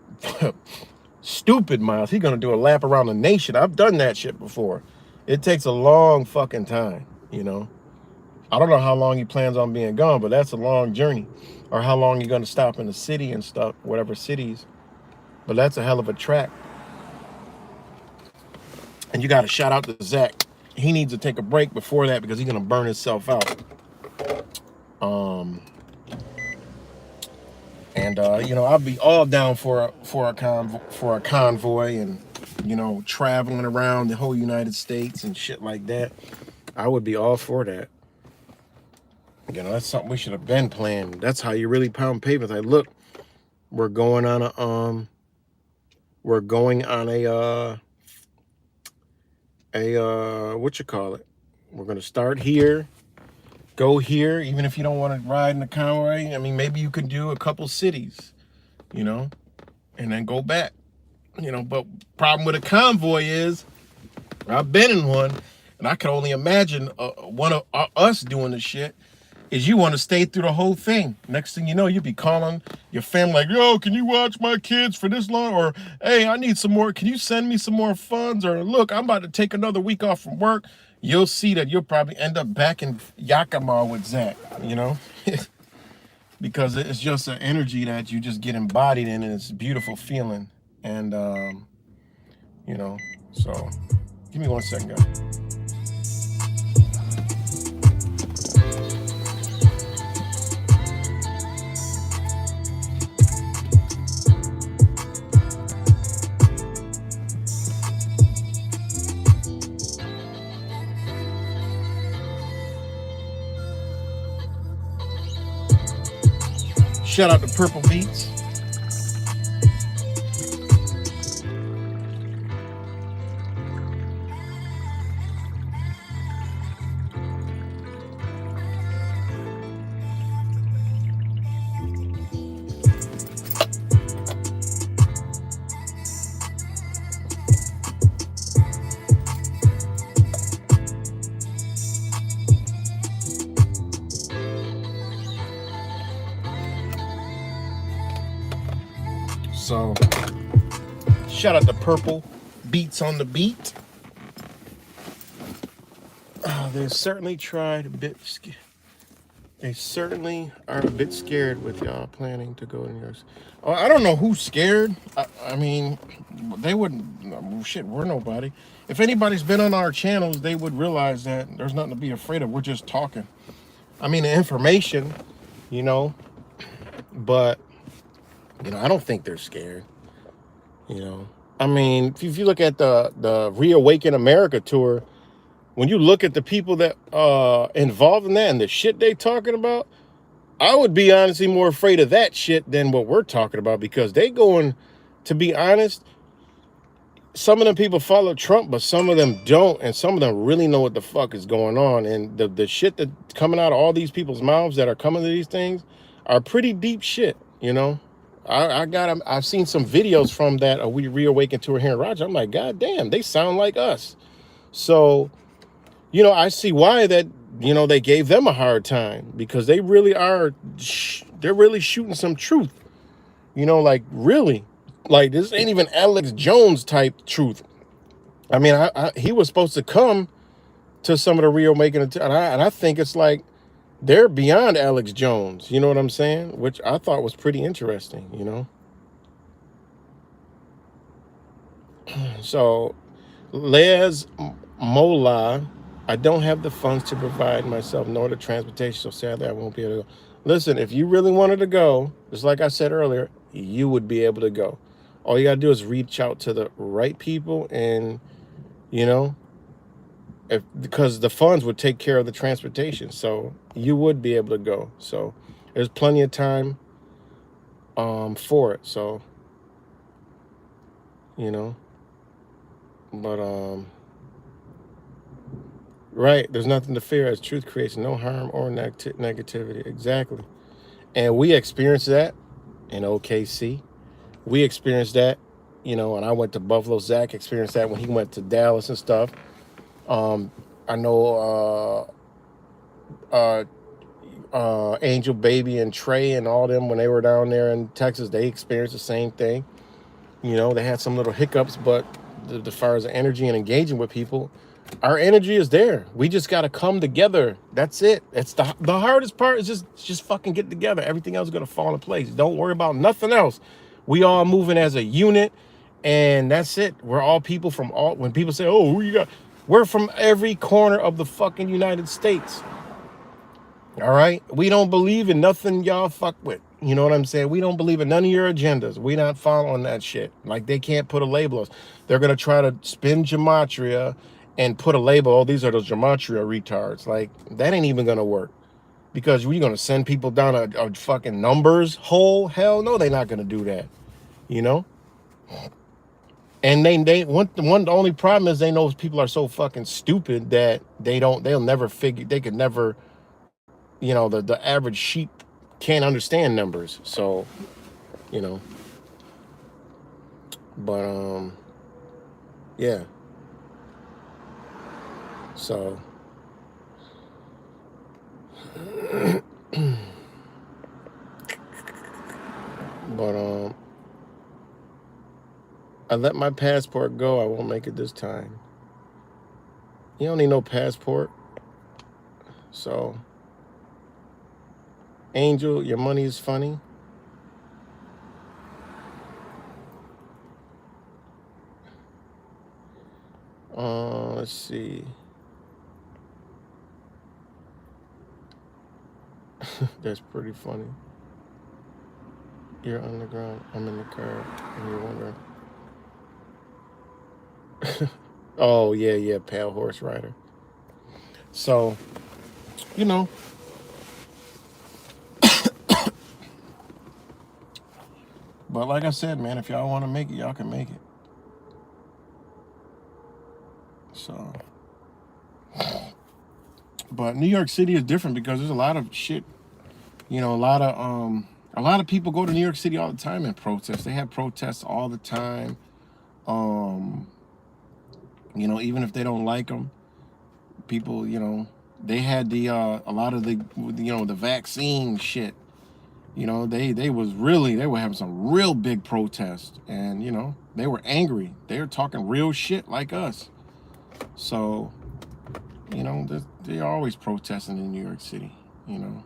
stupid miles. He's gonna do a lap around the nation. I've done that shit before. It takes a long fucking time. I don't know how long he plans on being gone, but that's a long journey. Or how long you're gonna stop in the city and stuff, whatever cities. But that's a hell of a track. And you got to shout out to Zach. He needs to take a break before that because he's gonna burn himself out. I'll be all down for a convoy and traveling around the whole United States and shit like that. I would be all for that. That's something we should have been planning. That's how you really pound pavement. Like, look, we're going on a what you call it? We're gonna start here, go here. Even if you don't want to ride in the convoy, I mean, maybe you can do a couple cities, and then go back. But problem with a convoy is, I've been in one, and I can only imagine one of us doing the shit. Is you want to stay through the whole thing. Next thing you know, you'll be calling your family like, yo, can you watch my kids for this long? Or, hey, I need some more. Can you send me some more funds? Or, look, I'm about to take another week off from work. You'll see that you'll probably end up back in Yakima with Zach, because it's just an energy that you just get embodied in, and it's a beautiful feeling. And, so give me 1 second, guys. Shout out to Purple Beats. So, shout out to Purple Beats on the beat. They certainly tried a bit. They certainly are a bit scared with y'all planning to go to New York. Oh, I don't know who's scared. I mean, they wouldn't. Shit, we're nobody. If anybody's been on our channels, they would realize that there's nothing to be afraid of. We're just talking. I mean, the information, you know, but I don't think they're scared. I mean, if you look at the Reawaken America tour, when you look at the people that involved in that and the shit they talking about, I would be honestly more afraid of that shit than what we're talking about, because they going, to be honest, some of them people follow Trump, but some of them don't, and some of them really know what the fuck is going on. And the shit that's coming out of all these people's mouths that are coming to these things are pretty deep shit, I've seen some videos from that We Reawaken tour here in Roger. I'm like, God damn, they sound like us. So, I see why that, they gave them a hard time, because they really are, they're really shooting some truth, like really, like this ain't even Alex Jones type truth. I mean, he was supposed to come to some of the Reawaken, and I think it's like they're beyond Alex Jones, you know what I'm saying? Which I thought was pretty interesting, So, Les Mola, I don't have the funds to provide myself nor the transportation, so sadly I won't be able to go. Listen, if you really wanted to go, just like I said earlier, you would be able to go. All you got to do is reach out to the right people, and, because the funds would take care of the transportation, so you would be able to go. So there's plenty of time for it. So, but right, there's nothing to fear, as truth creates no harm or negativity. Exactly. And we experienced that in OKC. We experienced that, and I went to Buffalo. Zach experienced that when he went to Dallas and stuff. I know Angel Baby and Trey and all them, when they were down there in Texas, they experienced the same thing. They had some little hiccups, but as far as the energy and engaging with people, our energy is there. We just got to come together. That's it. It's the hardest part is just fucking get together. Everything else is going to fall in place. Don't worry about nothing else. We all moving as a unit, and that's it. We're all people from all, when people say, oh, who you got? We're from every corner of the fucking United States. All right? We don't believe in nothing y'all fuck with. You know what I'm saying? We don't believe in none of your agendas. We not following that shit. Like, they can't put a label on us. They're going to try to spin gematria and put a label. Oh, these are those gematria retards. Like, that ain't even going to work. Because we're going to send people down a fucking numbers hole? Hell no, they're not going to do that. And the only problem is they know people are so fucking stupid that they'll never figure, they could never, the average sheep can't understand numbers. So, but, yeah. So, but, I let my passport go. I won't make it this time. You don't need no passport. So, Angel, your money is funny. Let's see. That's pretty funny. You're on the ground. I'm in the car, and you're wondering. Oh, yeah, pale horse rider. So, but like I said, man, if y'all want to make it, y'all can make it. So, but New York City is different because there's a lot of shit. A lot of people go to New York City all the time and protest. They have protests all the time. Even if they don't like them, people, they had a lot of the, the vaccine shit. They were having some real big protests, and, they were angry. They were talking real shit like us. So, You know, they're always protesting in New York City, you know.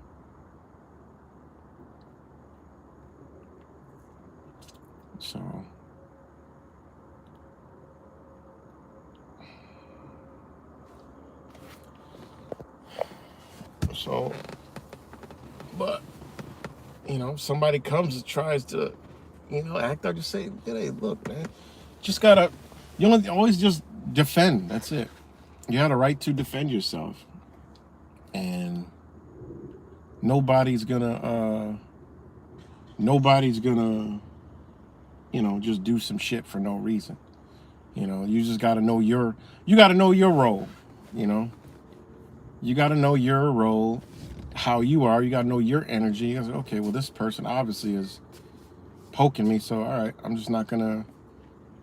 So, but, you know, somebody comes and tries to, you know, act out, just say, hey, look, man, just gotta, you know, always just defend. That's it. You have a right to defend yourself. And nobody's gonna, you know, just do some shit for no reason. You know, you just gotta know you gotta know your role, you know. You gotta know your role, how you are, you gotta know your energy. You gotta say, okay, well, this person obviously is poking me, so all right, I'm just not gonna,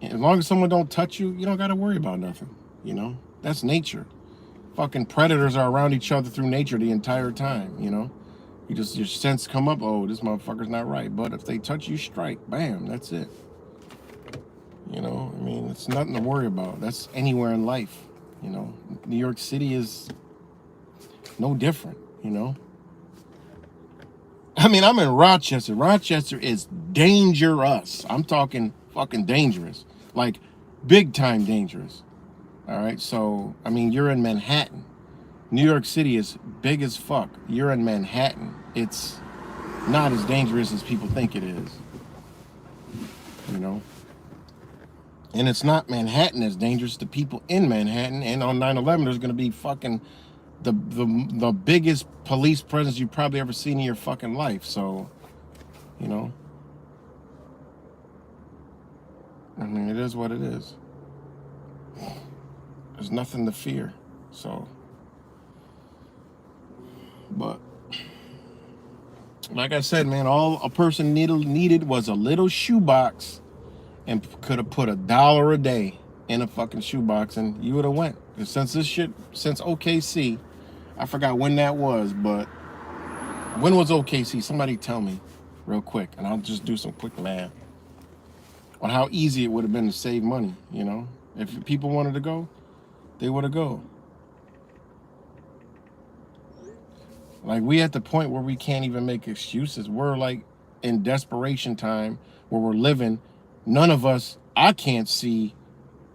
as long as someone don't touch you, you don't gotta worry about nothing, you know. That's nature. Fucking predators are around each other through nature the entire time, you know. You just, your sense come up, oh, this motherfucker's not right. But if they touch you, strike. Bam, that's it. You know, I mean, it's nothing to worry about. That's anywhere in life, you know. New York City is no different, you know. I mean, I'm in Rochester. Rochester is dangerous. I'm talking fucking dangerous. Like, big time dangerous. All right, so, I mean, you're in Manhattan. New York City is big as fuck. You're in Manhattan. It's not as dangerous as people think it is, you know. And it's not Manhattan as dangerous to people in Manhattan. And on 9/11, there's going to be fucking the biggest police presence you've probably ever seen in your fucking life. So, you know, I mean, it is what it is. There's nothing to fear. So, but like I said, man, all a person needed was a little shoebox, and could have put $1 a day in a fucking shoebox, and you would have went. And since OKC, I forgot when that was, but when was OKC? Somebody tell me real quick, and I'll just do some quick math on how easy it would have been to save money, you know? If people wanted to go, they would have go. Like, we at the point where we can't even make excuses. We're like in desperation time where we're living. None of us, I can't see,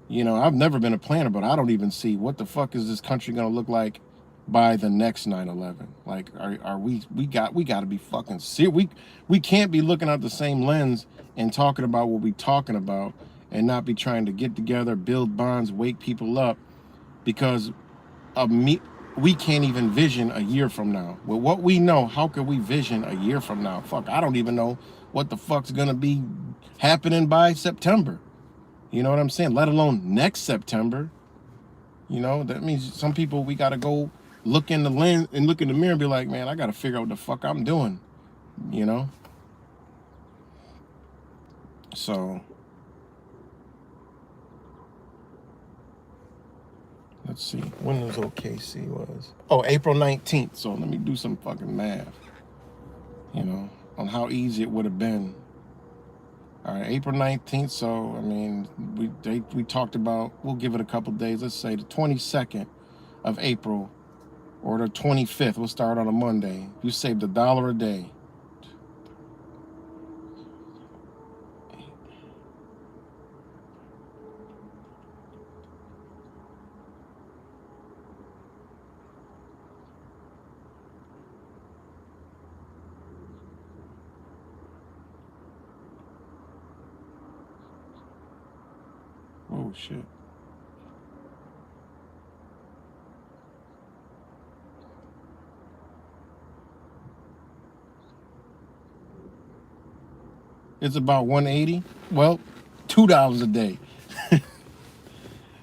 you know, I've never been a planner, but I don't even see what the fuck is this country gonna look like by the next 9/11. Like, are we got to be fucking serious. We can't be looking out the same lens and talking about what we talking about, and not be trying to get together, build bonds, wake people up, because of me. We can't even vision a year from now. With what we know, how could we vision a year from now? Fuck, I don't even know what the fuck's gonna be happening by September. You know what I'm saying? Let alone next September. You know, that means some people, we gotta go look in the lens and look in the mirror and be like, man, I gotta figure out what the fuck I'm doing. You know? So, let's see. When was OKC was? Oh, April 19th. So let me do some fucking math. You know, on how easy it would have been. All right, April 19th. So, I mean, we talked about, we'll give it a couple days. Let's say the 22nd of April or the 25th. We'll start on a Monday. You saved $1 a day. Oh, shit. It's about 180. Well, $2 a day.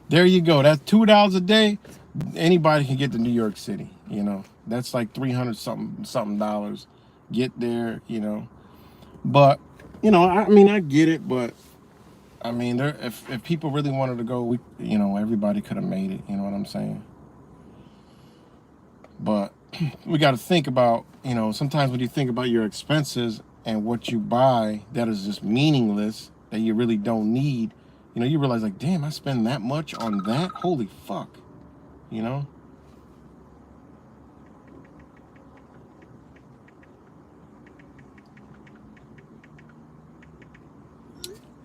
There you go. That's $2 a day. Anybody can get to New York City. You know, that's like 300 something dollars. Get there. You know, but you know, I mean, I get it, but I mean, there, if people really wanted to go, you know, everybody could have made it. You know what I'm saying? But we got to think about, you know, sometimes when you think about your expenses and what you buy that is just meaningless, that you really don't need, you know, you realize like, damn, I spend that much on that? Holy fuck, you know?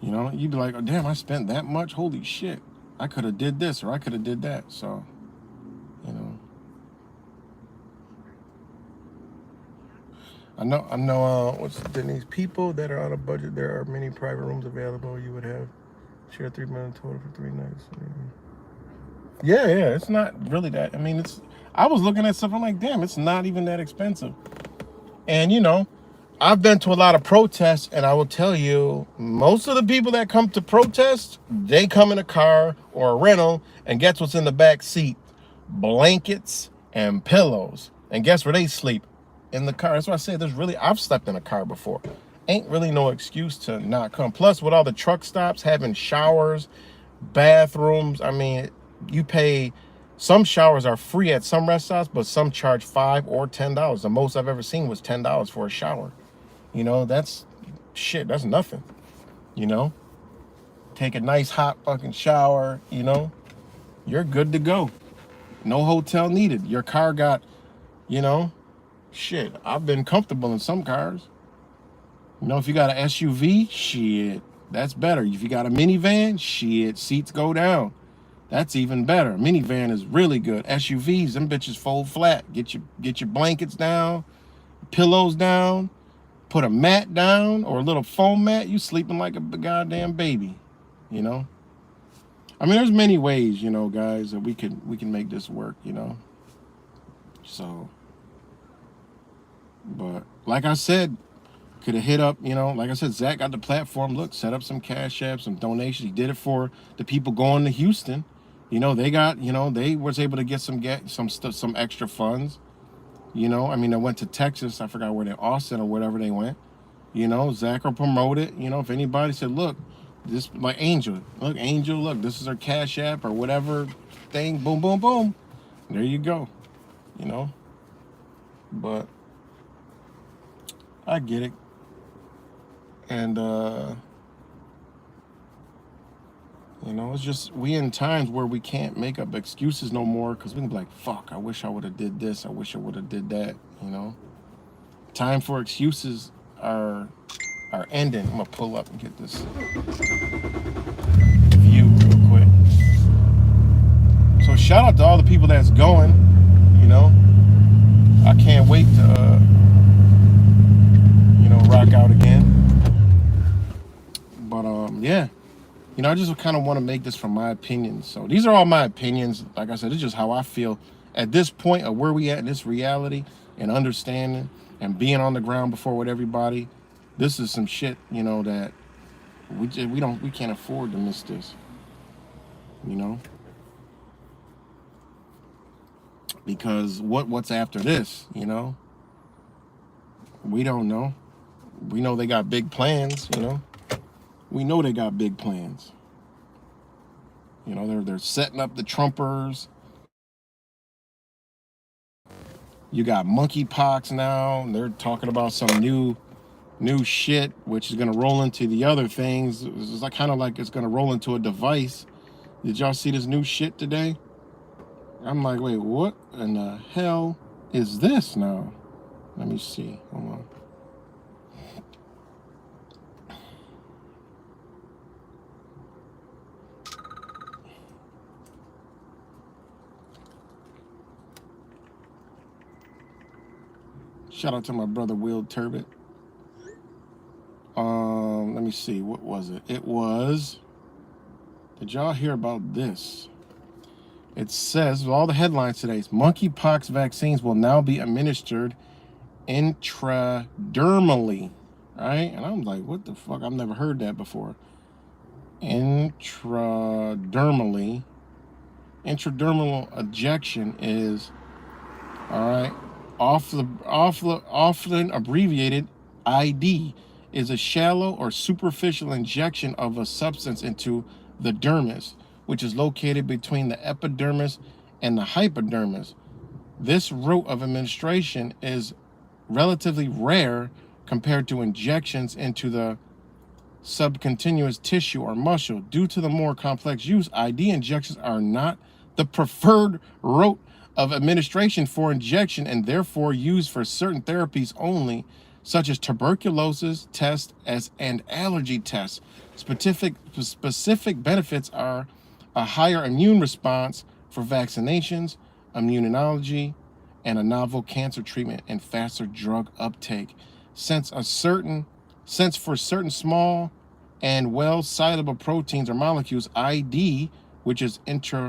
You know, you'd be like, oh, damn, I spent that much? Holy shit. I could have did this or I could have did that. So, you know. I know, what's these people that are on a budget, there are many private rooms available. You would have share 3 million total for 3 nights. Yeah, it's not really that. I mean, I was looking at stuff, I'm like, damn, it's not even that expensive. And, you know, I've been to a lot of protests, and I will tell you, most of the people that come to protest, they come in a car or a rental, and guess what's in the back seat? Blankets and pillows. And guess where they sleep? In the car. That's why I say I've slept in a car before. Ain't really no excuse to not come. Plus, with all the truck stops having showers, bathrooms, I mean, you pay. Some showers are free at some restaurants, but some charge $5 or $10. The most I've ever seen was $10 for a shower. You know, that's shit. That's nothing. You know, take a nice hot fucking shower. You know, you're good to go. No hotel needed. Your car got, you know, shit. I've been comfortable in some cars. You know, if you got an SUV, shit, that's better. If you got a minivan, shit, seats go down. That's even better. Minivan is really good. SUVs, them bitches fold flat. Get your blankets down, pillows down, put a mat down or a little foam mat. You sleeping like a goddamn baby, you know. I mean, there's many ways, you know, guys, that we can make this work, you know. So, but like I said, could have hit up, you know, like I said, Zach got the platform. Look, set up some Cash App, some donations. He did it for the people going to Houston. You know, they got, you know, they was able to get some extra funds. You know, I mean, they went to Texas. I forgot where they, Austin or whatever they went. You know, Zach will promote it. You know, if anybody said, look, this, like Angel, look, this is our Cash App or whatever thing. Boom, boom, boom. There you go. You know, but I get it. And, you know, it's just, we in times where we can't make up excuses no more because we can be like, fuck, I wish I would have did this. I wish I would have did that, you know. Time for excuses are ending. I'm going to pull up and get this view real quick. So shout out to all the people that's going, you know. I can't wait to, you know, rock out again. But, yeah. You know, I just kind of want to make this from my opinions. So these are all my opinions. Like I said, it's just how I feel at this point of where we at in this reality and understanding and being on the ground before with everybody. This is some shit, you know, that we can't afford to miss this. You know, because what's after this? You know, we don't know. We know they got big plans. You know. We know they got big plans. You know, they're setting up the Trumpers. You got monkeypox now. They're talking about some new shit, which is gonna roll into the other things. It's like kind of like it's gonna roll into a device. Did y'all see this new shit today? I'm like, wait, what in the hell is this now? Let me see. Hold on. Shout out to my brother Will Turbot. Let me see. What was it? It was. Did y'all hear about this? It says all the headlines today. Monkeypox vaccines will now be administered intradermally, right? And I'm like, what the fuck? I've never heard that before. Intradermally. Intradermal injection is, all right, often abbreviated ID, is a shallow or superficial injection of a substance into the dermis, which is located between the epidermis and the hypodermis. This route of administration is relatively rare compared to injections into the subcutaneous tissue or muscle. Due to the more complex use, ID injections are not the preferred route of administration for injection and therefore used for certain therapies only, such as tuberculosis tests and allergy tests. Specific benefits are a higher immune response for vaccinations, immunology, and a novel cancer treatment and faster drug uptake. Since for certain small and well-soluble proteins or molecules, ID, which is intradermal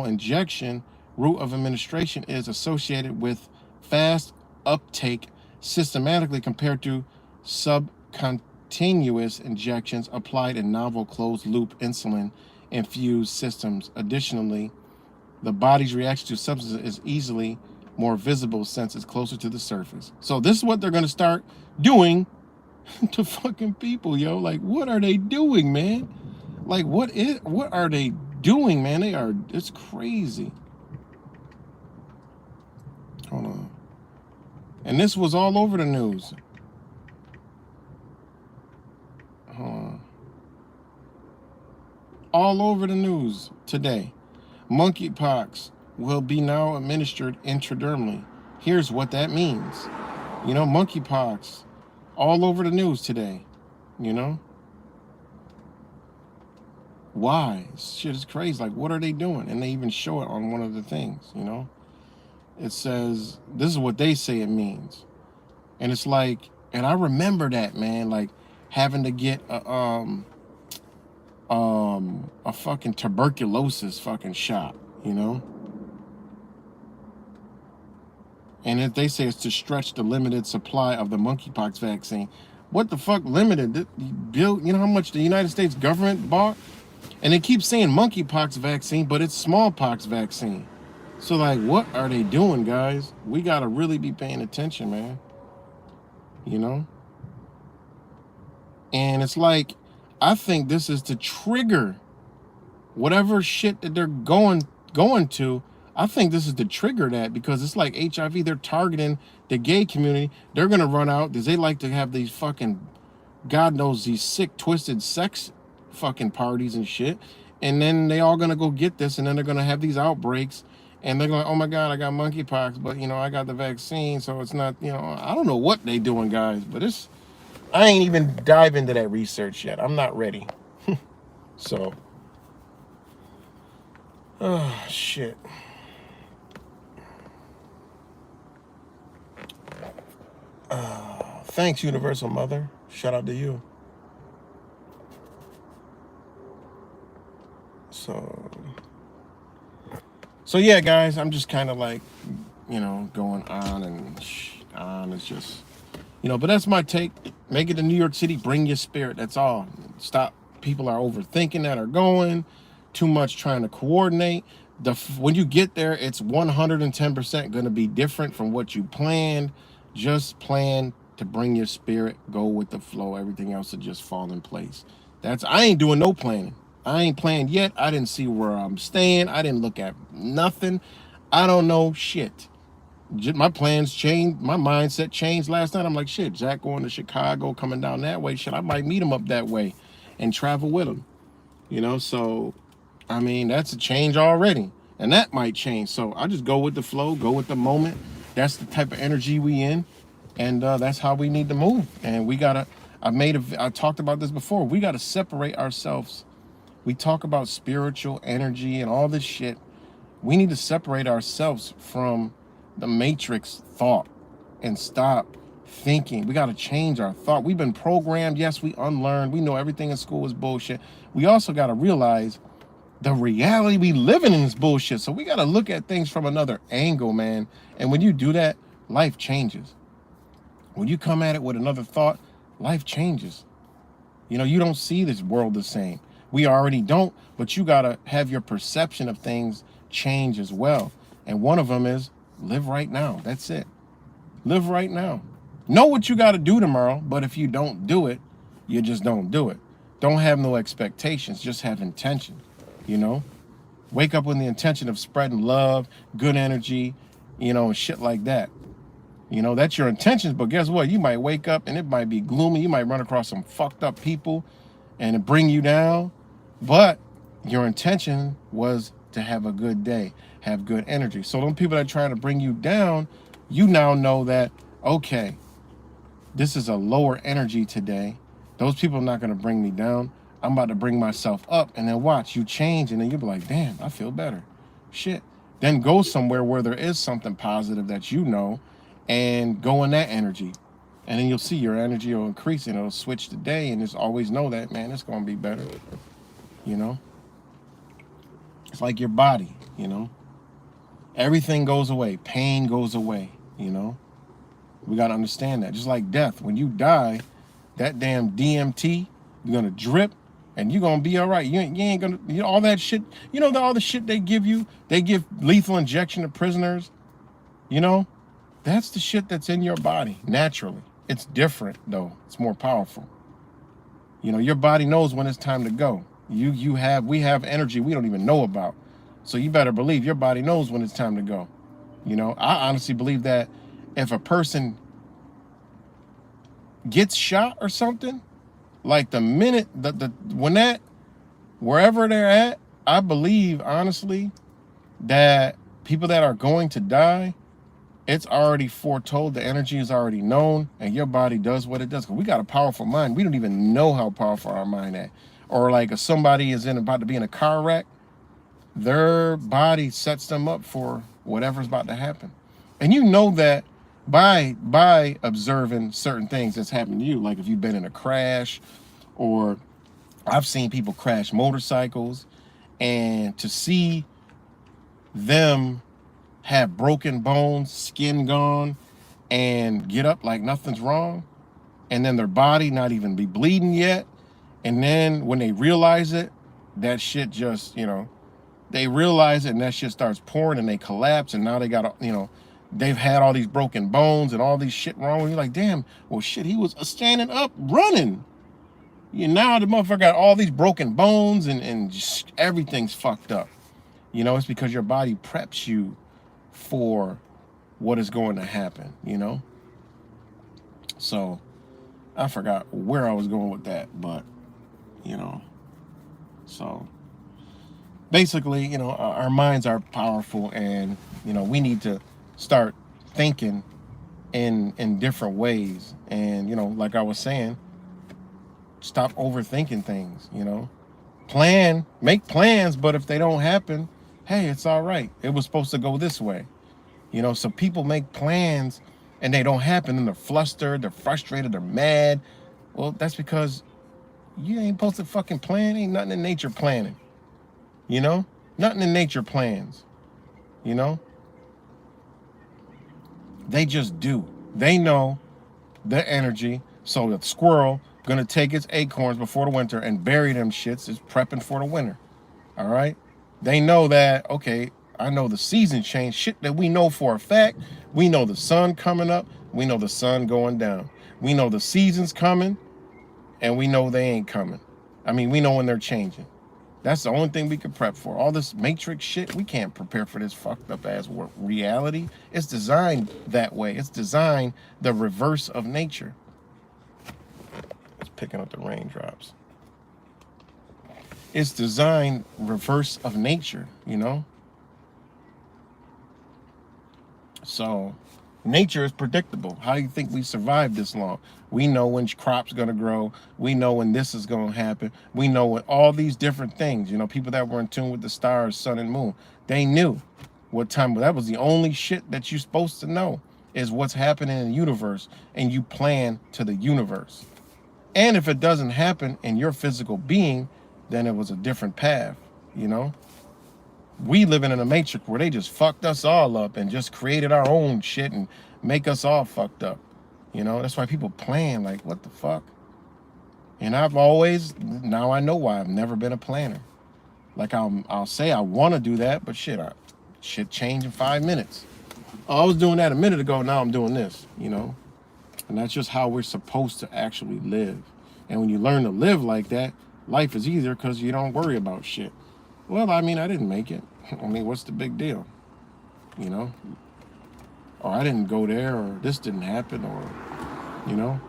injection route of administration, is associated with fast uptake systematically compared to subcutaneous injections applied in novel closed-loop insulin-infused systems. Additionally, the body's reaction to substances is easily more visible since it's closer to the surface. So this is what they're going to start doing to fucking people, yo. Like, what are they doing, man? Like, what are they doing, man? It's crazy. Hold on. And this was all over the news. Hold on. All over the news today. Monkeypox will be now administered intradermally. Here's what that means. You know, monkeypox, all over the news today. You know? Why? Shit is crazy. Like, what are they doing? And they even show it on one of the things, you know? It says, this is what they say it means. And it's like, and I remember that, man, like having to get a fucking tuberculosis fucking shot, you know? And if they say it's to stretch the limited supply of the monkeypox vaccine. What the fuck limited? Bill, you know how much the United States government bought? And they keep saying monkeypox vaccine, but it's smallpox vaccine. So, like, what are they doing, guys? We got to really be paying attention, man. You know? And it's like, I think this is to trigger whatever shit that they're going to. I think this is to trigger that, because it's like HIV. They're targeting the gay community. They're going to run out because they like to have these fucking, God knows, these sick, twisted sex fucking parties and shit. And then they all going to go get this, and then they're going to have these outbreaks. And they're going, oh my God, I got monkeypox, but, you know, I got the vaccine, so it's not, you know, I don't know what they doing, guys, but I ain't even dive into that research yet. I'm not ready. So, oh, shit. Thanks, Universal Mother. Shout out to you. So yeah, guys, I'm just kind of like, you know, going on and on. It's just, you know, but that's my take. Make it to New York City. Bring your spirit. That's all. Stop. People are overthinking that are going. Too much trying to coordinate. When you get there, it's 110% going to be different from what you planned. Just plan to bring your spirit. Go with the flow. Everything else will just fall in place. I ain't doing no planning. I ain't planned yet. I didn't see where I'm staying. I didn't look at nothing. I don't know shit. My plans changed. My mindset changed last night. I'm like, shit, Jack going to Chicago, coming down that way. Shit, I might meet him up that way and travel with him. You know, so, I mean, that's a change already. And that might change. So I just go with the flow, go with the moment. That's the type of energy we in. And that's how we need to move. And we got to, I talked about this before. We got to separate ourselves. We talk about spiritual energy and all this shit. We need to separate ourselves from the matrix thought and stop thinking. We got to change our thought. We've been programmed. Yes, we unlearned. We know everything in school is bullshit. We also got to realize the reality we living in is bullshit. So we got to look at things from another angle, man. And when you do that, life changes. When you come at it with another thought, life changes. You know, you don't see this world the same. We already don't, but you got to have your perception of things change as well. And one of them is live right now. That's it. Live right now. Know what you got to do tomorrow, but if you don't do it, you just don't do it. Don't have no expectations. Just have intention, you know? Wake up with the intention of spreading love, good energy, you know, and shit like that. You know, that's your intentions, but guess what? You might wake up and it might be gloomy. You might run across some fucked up people and it bring you down. But your intention was to have a good day, have good energy. So those people that are trying to bring you down, you now know that, okay, This is a lower energy today. Those people are not going to bring me down. I'm about to bring myself up, and then watch you change, and then you'll be like, damn, I feel better. Shit. Then go somewhere where there is something positive that you know, and go in that energy. And then you'll see your energy will increase, and it'll switch today, and just always know that, man, it's going to be better. You know? It's like your body, you know? Everything goes away. Pain goes away, you know? We got to understand that. Just like death. When you die, that damn DMT, you're going to drip, and you're going to be all right. You ain't going to, all that shit. You know, all the shit they give you? They give lethal injection to prisoners. You know? That's the shit that's in your body, naturally. It's different, though. It's more powerful. You know, your body knows when it's time to go. We have energy we don't even know about. So you better believe your body knows when it's time to go. You know, I honestly believe that if a person gets shot or something, like the minute wherever they're at, I believe honestly that people that are going to die, it's already foretold. The energy is already known, and your body does what it does. Because we got a powerful mind. We don't even know how powerful our mind is. Or like if somebody is about to be in a car wreck, their body sets them up for whatever's about to happen. And you know that by observing certain things that's happened to you. Like if you've been in a crash, or I've seen people crash motorcycles, and to see them have broken bones, skin gone, and get up like nothing's wrong, and then their body not even be bleeding yet, and then when they realize it, that shit just, you know, they realize it and that shit starts pouring and they collapse, and now they got, you know, they've had all these broken bones and all these shit wrong with you. Like, damn, well shit, he was standing up running. You now the motherfucker got all these broken bones and just everything's fucked up. You know, it's because your body preps you for what is going to happen, you know? So I forgot where I was going with that, but you know, so basically, you know, our minds are powerful, and you know, we need to start thinking in different ways. And you know, like I was saying, stop overthinking things. You know, make plans, but if they don't happen, hey, it's all right. It was supposed to go this way. You know, so people make plans and they don't happen, and they're flustered, they're frustrated, they're mad. Well, that's because you ain't supposed to fucking plan. Ain't nothing in nature planning. You know? Nothing in nature plans. You know? They just do. They know the energy. So the squirrel gonna take its acorns before the winter and bury them shits. Is prepping for the winter. All right? They know that, okay, I know the season change. Shit that we know for a fact. We know the sun coming up. We know the sun going down. We know the season's coming. And we know they ain't coming. I mean, we know when they're changing. That's the only thing we can prep for. All this matrix shit, we can't prepare for this fucked up ass reality. It's designed that way. It's designed the reverse of nature. It's picking up the raindrops. It's designed reverse of nature, you know? So nature is predictable. How do you think we survived this long? We know when crops going to grow. We know when this is going to happen. We know when all these different things, you know, people that were in tune with the stars, sun and moon, they knew what time. That was the only shit that you're supposed to know, is what's happening in the universe, and you plan to the universe. And if it doesn't happen in your physical being, then it was a different path, you know? We living in a matrix where they just fucked us all up and just created our own shit and make us all fucked up. You know, that's why people plan, like, what the fuck? And now I know why I've never been a planner. Like, I'll say I want to do that, but shit change in 5 minutes. Oh, I was doing that a minute ago, now I'm doing this, you know? And that's just how we're supposed to actually live. And when you learn to live like that, life is easier because you don't worry about shit. Well, I mean, I didn't make it. I mean, what's the big deal? You know? Or I didn't go there, or this didn't happen, or, you know?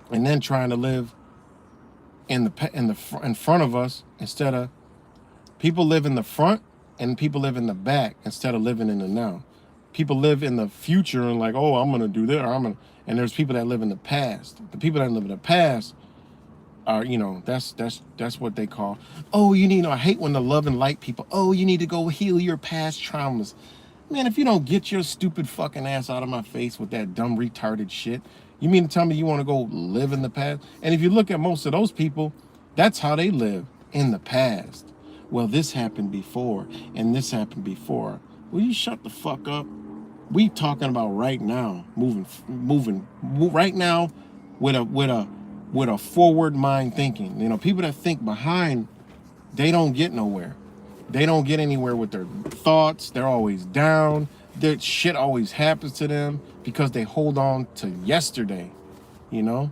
And then trying to live in front of us, instead of people live in the front and people live in the back instead of living in the now. People live in the future and like, oh, I'm gonna do that, or and there's people that live in the past. The people that live in the past are, that's what they call. Oh, I hate when the love and light people. Oh, you need to go heal your past traumas. Man, if you don't get your stupid fucking ass out of my face with that dumb retarded shit, you mean to tell me you want to go live in the past? And if you look at most of those people, that's how they live, in the past. Well, this happened before, and this happened before. Will you shut the fuck up? We talking about right now, right now, with a forward mind thinking. People that think behind, they don't get nowhere. They don't get anywhere with their thoughts. They're always down. Their shit always happens to them because they hold on to yesterday, you know?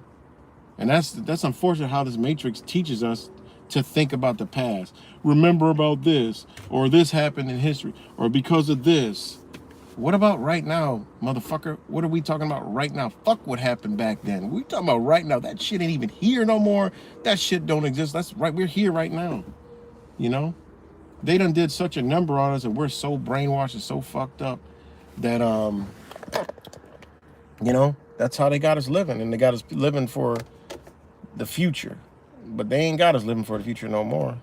And that's unfortunate how this matrix teaches us to think about the past. Remember about this, or this happened in history, or because of this. What about right now, motherfucker? What are we talking about right now? Fuck what happened back then. We talking about right now. That shit ain't even here no more. That shit don't exist. That's right. We're here right now. You know? They done did such a number on us, and we're so brainwashed and so fucked up that that's how they got us living, and they got us living for the future. But they ain't got us living for the future no more.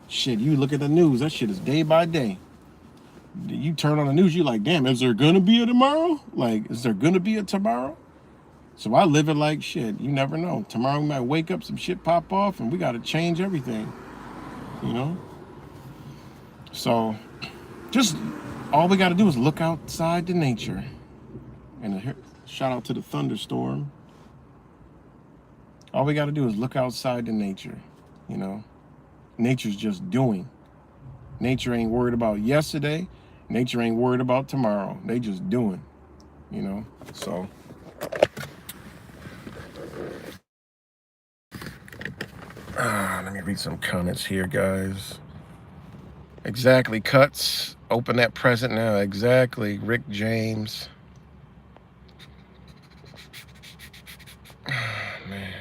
Shit, you look at the news, that shit is day by day. You turn on the news, you like, damn, is there gonna be a tomorrow? Like, is there gonna be a tomorrow? So I live it like shit. You never know. Tomorrow we might wake up, some shit pop off, and we gotta change everything. You know? So just all we gotta do is look outside to nature. And a shout out to the thunderstorm. All we gotta do is look outside to nature. You know? Nature's just doing. Nature ain't worried about yesterday. Nature ain't worried about tomorrow. They just doing, So let me read some comments here, guys. Exactly, Cuts. Open that present now. Exactly, Rick James. Man.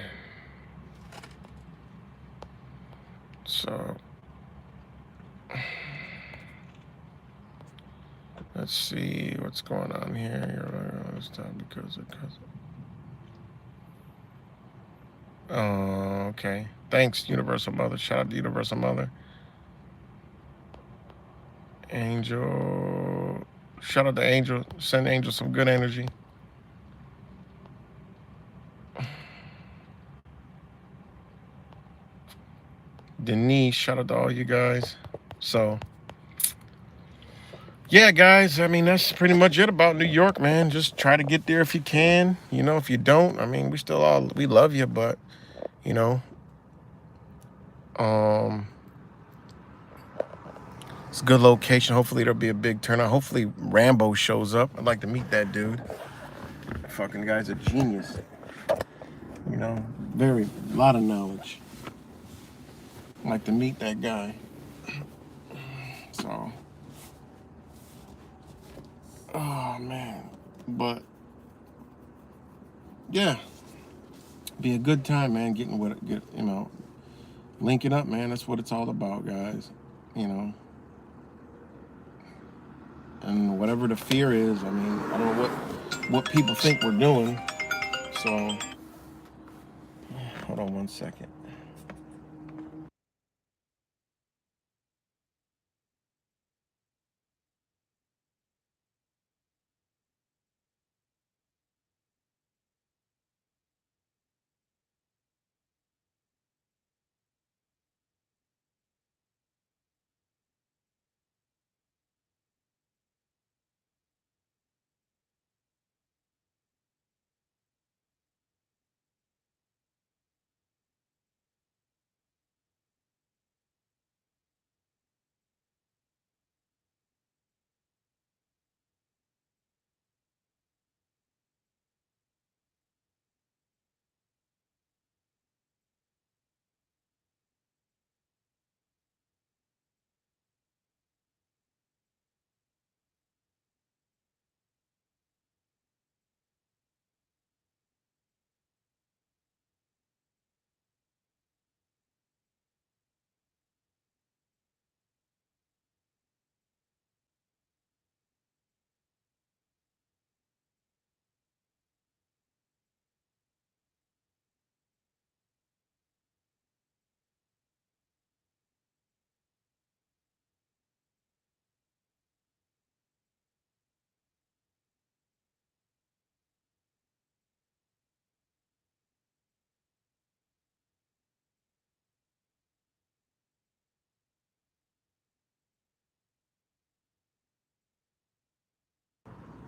So let's see what's going on here. This time because. Oh, okay. Thanks, Universal Mother. Shout out to Universal Mother. Angel. Shout out to Angel. Send Angel some good energy. Denise, shout out to all you guys. So, yeah, guys, I mean, that's pretty much it about New York, man. Just try to get there if you can. If you don't, I mean, we love you, but, you know, um, it's a good location. Hopefully there'll be a big turnout. Hopefully Rambo shows up. I'd like to meet that dude. Fucking guy's a genius. A lot of knowledge. I'd like to meet that guy. So, oh man, but yeah, be a good time, man. Linking up, man. That's what it's all about, guys. You know, and whatever the fear is, I mean, I don't know what people think we're doing. So, hold on one second.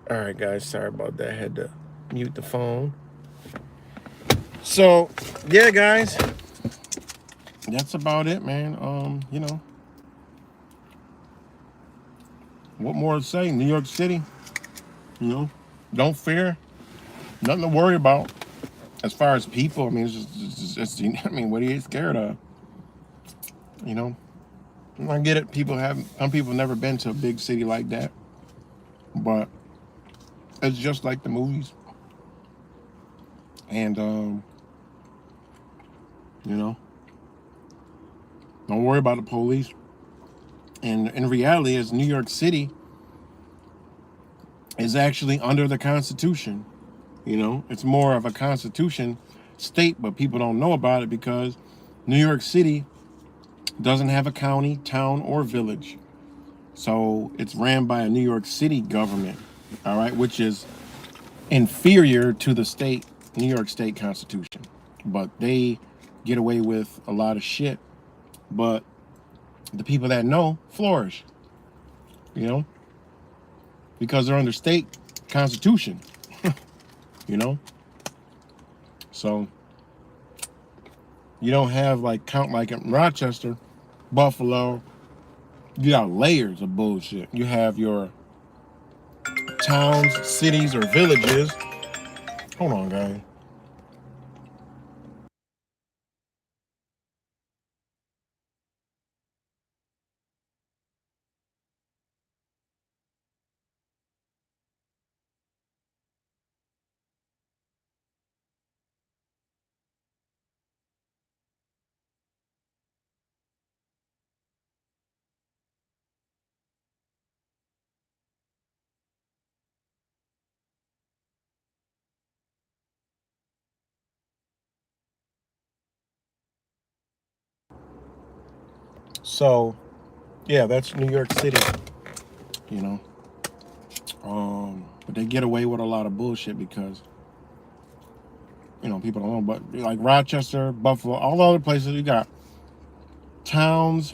All right, guys. Sorry about that. I had to mute the phone. So, yeah, guys. That's about it, man. What more to say? New York City, you know, don't fear. Nothing to worry about. As far as people, I mean, I mean, what are you scared of? You know, I get it. Some people have never been to a big city like that, but it's just like the movies. And, you know, don't worry about the police. And in reality, as New York City is actually under the Constitution. You know, it's more of a Constitution state, but people don't know about it because New York City doesn't have a county, town, or village. So it's ran by a New York City government, all right, which is inferior to the New York State Constitution. But they get away with a lot of shit. But the people that know flourish, you know, because they're under state constitution, you know. So you don't have like in Rochester, Buffalo, you got layers of bullshit. You have your towns, cities, or villages. Hold on, guys. So, yeah, that's New York City, you know. But they get away with a lot of bullshit because, people don't know. But like Rochester, Buffalo, all the other places, you got towns,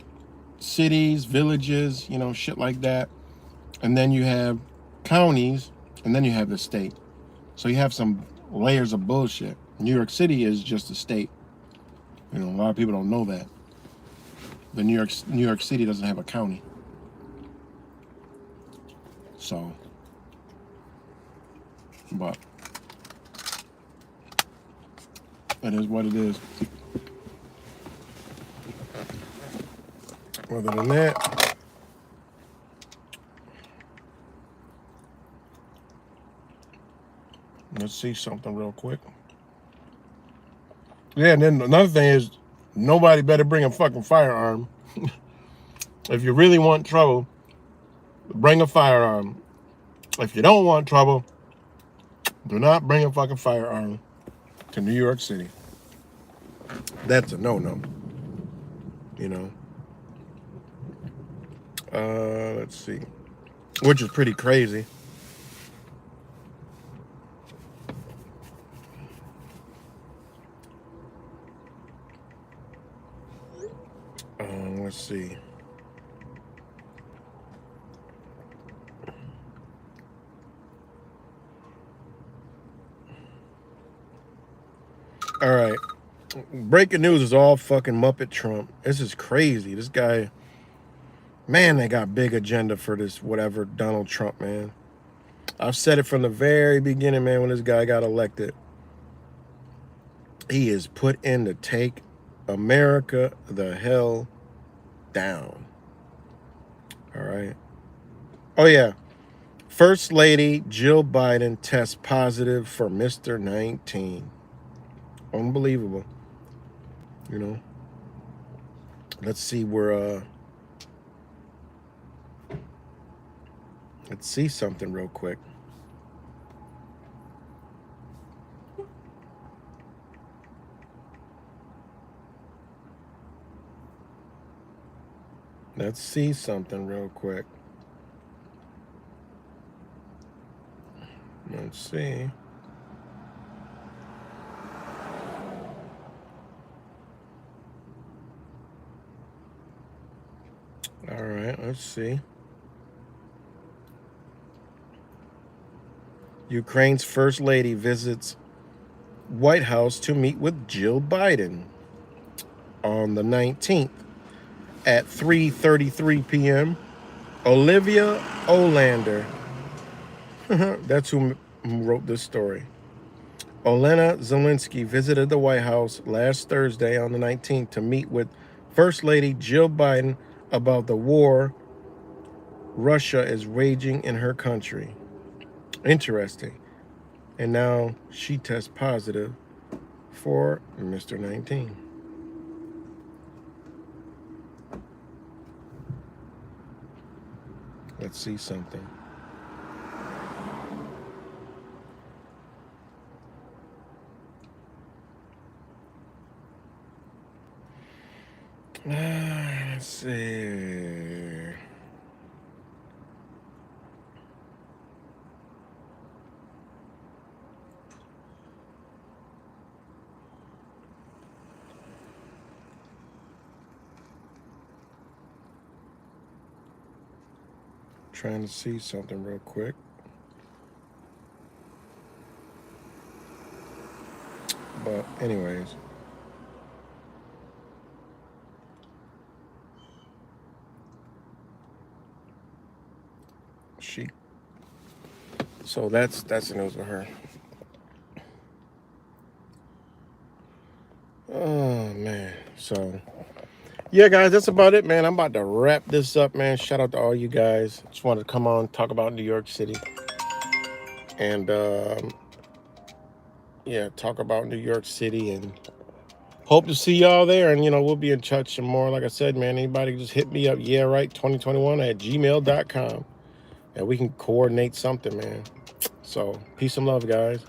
cities, villages, shit like that. And then you have counties, and then you have the state. So you have some layers of bullshit. New York City is just a state. A lot of people don't know that. The New York City doesn't have a county. So, but it is what it is. Other than that, let's see something real quick. Yeah, and then another thing is nobody better bring a fucking firearm. If you really want trouble, bring a firearm. If you don't want trouble, do not bring a fucking firearm to New York City. That's a no-no. You know. Let's see. Which is pretty crazy. Let's see. All right. Breaking news is all fucking Muppet Trump. This is crazy. This guy, man, they got big agenda for this whatever Donald Trump, man. I've said it from the very beginning, man, when this guy got elected. He is put in to take America the hell down. All right. Oh, yeah. First Lady Jill Biden tests positive for Mr. 19. Unbelievable. Let's see where, let's see something real quick. Let's see something real quick. Let's see. All right, let's see. Ukraine's First Lady visits White House to meet with Jill Biden on the 19th at 3:33 p.m. Olivia Olander, that's who wrote this story. Olena Zelensky visited the White House last Thursday on the 19th to meet with First Lady Jill Biden about the war Russia is waging in her country. Interesting. And now she tests positive for Mr. 19. Let's see something. Let's see. Trying to see something real quick. But anyways. So that's the news with her. Oh man. So yeah, guys, that's about it, man. I'm about to wrap this up, man. Shout out to all you guys. Just wanted to come on, talk about New York City. And yeah, talk about New York City, and hope to see y'all there. And we'll be in touch some more. Like I said, man, anybody just hit me up, yeahright2021 @gmail.com, and we can coordinate something, man. So peace and love, guys.